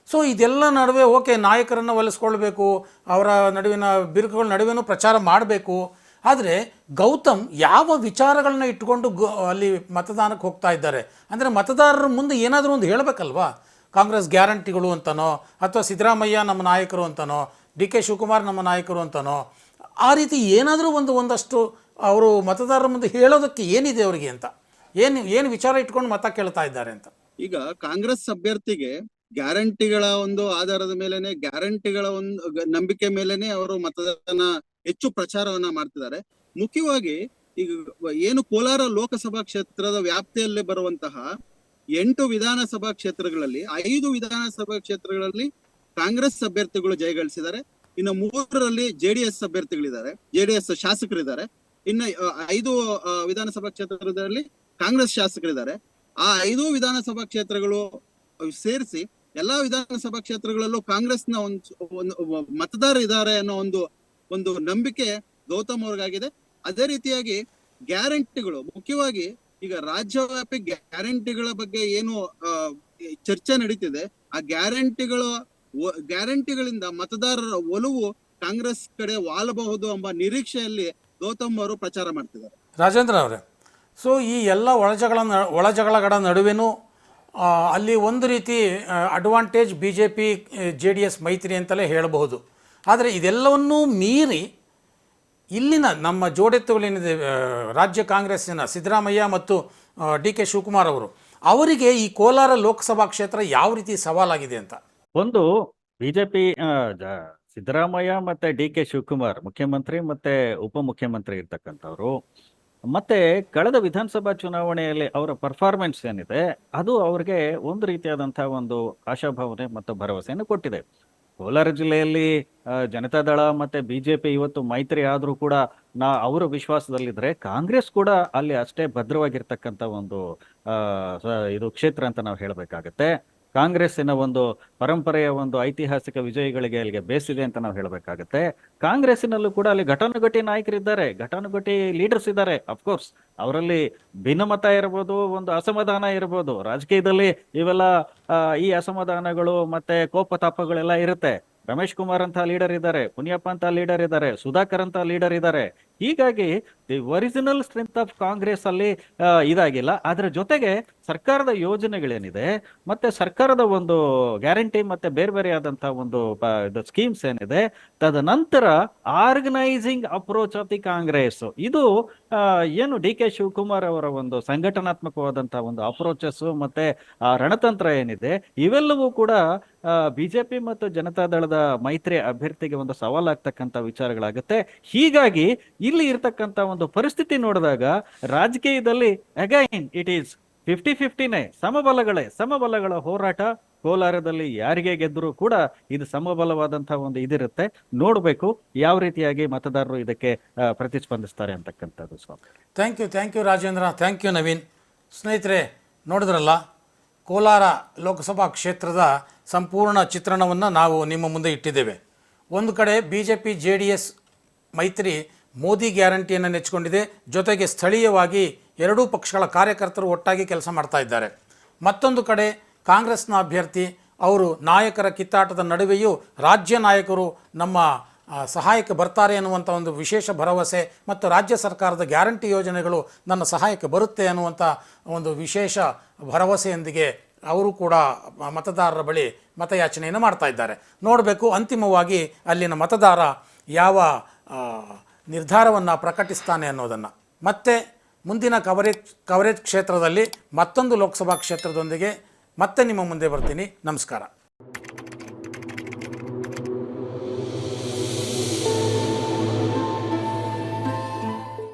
ಸೊ ಇದೆಲ್ಲ ನಡುವೆ ಓಕೆ, ನಾಯಕರನ್ನು ಒಲಿಸ್ಕೊಳ್ಬೇಕು, ಅವರ ನಡುವಿನ ಬಿರುಕುಗಳ ನಡುವೆನೂ ಪ್ರಚಾರ ಮಾಡಬೇಕು. ಆದರೆ ಗೌತಮ್ ಯಾವ ವಿಚಾರಗಳನ್ನ ಇಟ್ಕೊಂಡು ಅಲ್ಲಿ ಮತದಾನಕ್ಕೆ ಹೋಗ್ತಾ ಇದ್ದಾರೆ ಅಂದರೆ ಮತದಾರರ ಮುಂದೆ ಏನಾದರೂ ಒಂದು ಹೇಳಬೇಕಲ್ವಾ? ಕಾಂಗ್ರೆಸ್ ಗ್ಯಾರಂಟಿಗಳು ಅಂತನೋ, ಅಥವಾ ಸಿದ್ದರಾಮಯ್ಯ ನಮ್ಮ ನಾಯಕರು ಅಂತನೋ, ಡಿ ಕೆ ಶಿವಕುಮಾರ್ ನಮ್ಮ ನಾಯಕರು ಅಂತನೋ, ಆ ರೀತಿ ಏನಾದರೂ ಒಂದಷ್ಟು ಅವರು ಮತದಾರರ ಮುಂದೆ ಹೇಳೋದಕ್ಕೆ ಏನಿದೆ ಅವರಿಗೆ ಅಂತ, ಏನು ವಿಚಾರ ಇಟ್ಕೊಂಡು ಮತ ಕೇಳ್ತಾ ಇದ್ದಾರೆ ಅಂತ. ಈಗ ಕಾಂಗ್ರೆಸ್ ಅಭ್ಯರ್ಥಿಗೆ ಗ್ಯಾರಂಟಿಗಳ ಒಂದು ಆಧಾರದ ಮೇಲೆನೆ, ಗ್ಯಾರಂಟಿಗಳ ಒಂದು ನಂಬಿಕೆ ಮೇಲೆನೆ ಅವರು ಮತದಾನ ಹೆಚ್ಚು ಪ್ರಚಾರವನ್ನ ಮಾಡ್ತಿದ್ದಾರೆ. ಮುಖ್ಯವಾಗಿ ಈಗ ಏನು ಕೋಲಾರ ಲೋಕಸಭಾ ಕ್ಷೇತ್ರದ ವ್ಯಾಪ್ತಿಯಲ್ಲಿ ಬರುವಂತಹ 8 ವಿಧಾನಸಭಾ ಕ್ಷೇತ್ರಗಳಲ್ಲಿ 5 ವಿಧಾನಸಭಾ ಕ್ಷೇತ್ರಗಳಲ್ಲಿ ಕಾಂಗ್ರೆಸ್ ಅಭ್ಯರ್ಥಿಗಳು ಜಯಗಳಿಸಿದ್ದಾರೆ. ಇನ್ನು 3ರಲ್ಲಿ ಜೆಡಿಎಸ್ ಅಭ್ಯರ್ಥಿಗಳಿದ್ದಾರೆ, ಜೆಡಿಎಸ್ ಶಾಸಕರಿದ್ದಾರೆ. ಇನ್ನು 5 ವಿಧಾನಸಭಾ ಕ್ಷೇತ್ರದಲ್ಲಿ ಕಾಂಗ್ರೆಸ್ ಶಾಸಕರಿದ್ದಾರೆ. ಆ 5 ವಿಧಾನಸಭಾ ಕ್ಷೇತ್ರಗಳು ಸೇರಿಸಿ ಎಲ್ಲಾ ವಿಧಾನಸಭಾ ಕ್ಷೇತ್ರಗಳಲ್ಲೂ ಕಾಂಗ್ರೆಸ್ನ ಒಂದು ಮತದಾರ ಇದ್ದಾರೆ ಅನ್ನೋ ಒಂದು ನಂಬಿಕೆ ಗೌತಮ್ ಅವ್ರಿಗಾಗಿದೆ. ಅದೇ ರೀತಿಯಾಗಿ ಗ್ಯಾರಂಟಿಗಳು, ಮುಖ್ಯವಾಗಿ ಈಗ ರಾಜ್ಯವ್ಯಾಪಿ ಗ್ಯಾರಂಟಿಗಳ ಬಗ್ಗೆ ಏನು ಚರ್ಚೆ ನಡೀತಿದೆ, ಆ ಗ್ಯಾರಂಟಿಗಳಿಂದ ಮತದಾರರ ಒಲವು ಕಾಂಗ್ರೆಸ್ ಕಡೆ ವಾಲಬಹುದು ಎಂಬ ನಿರೀಕ್ಷೆಯಲ್ಲಿ ಗೌತಮ್ ಅವರು ಪ್ರಚಾರ ಮಾಡ್ತಿದ್ದಾರೆ. ರಾಜೇಂದ್ರ ಅವರೇ, ಸೊ ಈ ಎಲ್ಲ ಒಳಜಗಳಗಳ ನಡುವೆನೂ ಅಲ್ಲಿ ಒಂದು ರೀತಿ advantage B J P J D S ಮೈತ್ರಿ ಅಂತಲೇ ಹೇಳಬಹುದು. ಆದರೆ ಇದೆಲ್ಲವನ್ನೂ ಮೀರಿ ಇಲ್ಲಿನ ನಮ್ಮ ಜೋಡೆತ್ತುಗಳೇನಿದೆ ರಾಜ್ಯ ಕಾಂಗ್ರೆಸ್ಸಿನ ಸಿದ್ದರಾಮಯ್ಯ ಮತ್ತು ಡಿ ಕೆ ಶಿವಕುಮಾರ್ ಅವರಿಗೆ ಈ ಕೋಲಾರ ಲೋಕಸಭಾ ಕ್ಷೇತ್ರ ಯಾವ ರೀತಿ ಸವಾಲಾಗಿದೆ ಅಂತ. ಒಂದು ಬಿಜೆಪಿ ಸಿದ್ದರಾಮಯ್ಯ ಮತ್ತೆ ಡಿ ಕೆ ಶಿವಕುಮಾರ್ ಮುಖ್ಯಮಂತ್ರಿ ಮತ್ತೆ ಉಪಮುಖ್ಯಮಂತ್ರಿ ಇರ್ತಕ್ಕಂಥವ್ರು, ಮತ್ತೆ ಕಳೆದ ವಿಧಾನಸಭಾ ಚುನಾವಣೆಯಲ್ಲಿ ಅವರ ಪರ್ಫಾರ್ಮೆನ್ಸ್ ಏನಿದೆ ಅದು ಅವ್ರಿಗೆ ಒಂದು ರೀತಿಯಾದಂತಹ ಒಂದು ಆಶಾಭಾವನೆ ಮತ್ತು ಭರವಸೆಯನ್ನು ಕೊಟ್ಟಿದೆ. ಕೋಲಾರ ಜಿಲ್ಲೆಯಲ್ಲಿ ಜನತಾದಳ ಮತ್ತೆ ಬಿಜೆಪಿ ಇವತ್ತು ಮೈತ್ರಿ ಆದ್ರೂ ಕೂಡ ಅವರ ವಿಶ್ವಾಸದಲ್ಲಿದ್ರೆ ಕಾಂಗ್ರೆಸ್ ಕೂಡ ಅಲ್ಲಿ ಅಷ್ಟೇ ಭದ್ರವಾಗಿರ್ತಕ್ಕಂಥ ಒಂದು ಇದು ಕ್ಷೇತ್ರ ಅಂತ ನಾವು ಹೇಳಬೇಕಾಗತ್ತೆ. ಕಾಂಗ್ರೆಸ್ಸಿನ ಒಂದು ಪರಂಪರೆಯ ಒಂದು ಐತಿಹಾಸಿಕ ವಿಜಯಗಳಿಗೆ ಅಲ್ಲಿಗೆ ಬೇಸಿದೆ ಅಂತ ನಾವು ಹೇಳಬೇಕಾಗತ್ತೆ. ಕಾಂಗ್ರೆಸ್ಸಿನಲ್ಲೂ ಕೂಡ ಅಲ್ಲಿ ಘಟಾನುಘಟಿ ನಾಯಕರಿದ್ದಾರೆ, ಘಟಾನುಘಟಿ ಲೀಡರ್ಸ್ ಇದ್ದಾರೆ. ಅಫ್ಕೋರ್ಸ್ ಅವರಲ್ಲಿ ಭಿನ್ನಮತ ಇರ್ಬೋದು, ಒಂದು ಅಸಮಾಧಾನ ಇರ್ಬೋದು. ರಾಜಕೀಯದಲ್ಲಿ ಇವೆಲ್ಲ ಈ ಅಸಮಾಧಾನಗಳು ಮತ್ತೆ ಕೋಪತಾಪಗಳೆಲ್ಲ ಇರುತ್ತೆ. ರಮೇಶ್ ಕುಮಾರ್ ಅಂತ ಲೀಡರ್ ಇದ್ದಾರೆ, ಮುನಿಯಪ್ಪ ಅಂತ ಲೀಡರ್ ಇದ್ದಾರೆ, ಸುಧಾಕರ್ ಅಂತ ಲೀಡರ್ ಇದ್ದಾರೆ. ಹೀಗಾಗಿ the original strength of Congress ಅಲ್ಲಿ ಇದಾಗಿಲ್ಲ. ಅದರ ಜೊತೆಗೆ ಸರ್ಕಾರದ ಯೋಜನೆಗಳೇನಿದೆ ಮತ್ತೆ ಸರ್ಕಾರದ ಒಂದು ಗ್ಯಾರಂಟಿ ಮತ್ತೆ ಬೇರೆ ಬೇರೆ ಆದಂತಹ ಒಂದು ಸ್ಕೀಮ್ಸ್ ಏನಿದೆ, ತದನಂತರ organising approach of the Congress, ಇದು ಏನು ಡಿ ಕೆ ಶಿವಕುಮಾರ್ ಅವರ ಒಂದು ಸಂಘಟನಾತ್ಮಕವಾದಂತಹ ಒಂದು ಅಪ್ರೋಚಸ್ ಮತ್ತೆ ರಣತಂತ್ರ ಏನಿದೆ, ಇವೆಲ್ಲವೂ ಕೂಡ ಬಿಜೆಪಿ ಮತ್ತು ಜನತಾದಳದ ಮೈತ್ರಿ ಅಭ್ಯರ್ಥಿಗೆ ಒಂದು ಸವಾಲಾಗ್ತಕ್ಕಂಥ ವಿಚಾರಗಳಾಗುತ್ತೆ. ಹೀಗಾಗಿ ಇಲ್ಲಿ ಇರ್ತಕ್ಕಂಥ ಒಂದು ಪರಿಸ್ಥಿತಿ ನೋಡಿದಾಗ ರಾಜಕೀಯದಲ್ಲಿ ಅಗೈನ್ ಇಟ್ ಈಸ್ 50-50ನೇ, ಸಮಬಲಗಳ ಹೋರಾಟ. ಕೋಲಾರದಲ್ಲಿ ಯಾರಿಗೆ ಗೆದ್ದರೂ ಕೂಡ ಇದು ಸಮಬಲವಾದಂತಹ ಒಂದು ಇದಿರುತ್ತೆ. ನೋಡಬೇಕು ಯಾವ ರೀತಿಯಾಗಿ ಮತದಾರರು ಇದಕ್ಕೆ ಪ್ರತಿಸ್ಪಂದಿಸ್ತಾರೆ ಅಂತಕ್ಕಂಥದ್ದು. ಸ್ವಾಮಿ, thank you Rajendra, thank you Naveen. ಸ್ನೇಹಿತರೆ, ನೋಡಿದ್ರಲ್ಲ, ಕೋಲಾರ ಲೋಕಸಭಾ ಕ್ಷೇತ್ರದ ಸಂಪೂರ್ಣ ಚಿತ್ರಣವನ್ನು ನಾವು ನಿಮ್ಮ ಮುಂದೆ ಇಟ್ಟಿದ್ದೇವೆ. ಒಂದು ಕಡೆ B J P J D S ಮೈತ್ರಿ ಮೋದಿ ಗ್ಯಾರಂಟಿಯನ್ನು ನೆಚ್ಚಿಕೊಂಡಿದೆ, ಜೊತೆಗೆ ಸ್ಥಳೀಯವಾಗಿ ಎರಡೂ ಪಕ್ಷಗಳ ಕಾರ್ಯಕರ್ತರು ಒಟ್ಟಾಗಿ ಕೆಲಸ ಮಾಡ್ತಾ ಇದ್ದಾರೆ. ಮತ್ತೊಂದು ಕಡೆ ಕಾಂಗ್ರೆಸ್ನ ಅಭ್ಯರ್ಥಿ ಅವರು ನಾಯಕರ ಕಿತ್ತಾಟದ ನಡುವೆಯೂ ರಾಜ್ಯ ನಾಯಕರು ನಮ್ಮ ಸಹಾಯಕ್ಕೆ ಬರ್ತಾರೆ ಅನ್ನುವಂಥ ಒಂದು ವಿಶೇಷ ಭರವಸೆ ಮತ್ತು ರಾಜ್ಯ ಸರ್ಕಾರದ ಗ್ಯಾರಂಟಿ ಯೋಜನೆಗಳು ನನ್ನ ಸಹಾಯಕ್ಕೆ ಬರುತ್ತೆ ಅನ್ನುವಂಥ ಒಂದು ವಿಶೇಷ ಭರವಸೆಯೊಂದಿಗೆ ಅವರು ಕೂಡ ಮತದಾರರ ಬಳಿ ಮತಯಾಚನೆಯನ್ನು ಮಾಡ್ತಾ ಇದ್ದಾರೆ. ನೋಡಬೇಕು ಅಂತಿಮವಾಗಿ ಅಲ್ಲಿನ ಮತದಾರ ಯಾವ ನಿರ್ಧಾರವನ್ನು ಪ್ರಕಟಿಸ್ತಾನೆ ಅನ್ನೋದನ್ನು. ಮತ್ತೆ ಮುಂದಿನ ಕವರೇಜ್ ಕ್ಷೇತ್ರದಲ್ಲಿ ಮತ್ತೊಂದು ಲೋಕಸಭಾ ಕ್ಷೇತ್ರದೊಂದಿಗೆ ಮತ್ತೆ ನಿಮ್ಮ ಮುಂದೆ ಬರ್ತೀನಿ. ನಮಸ್ಕಾರ.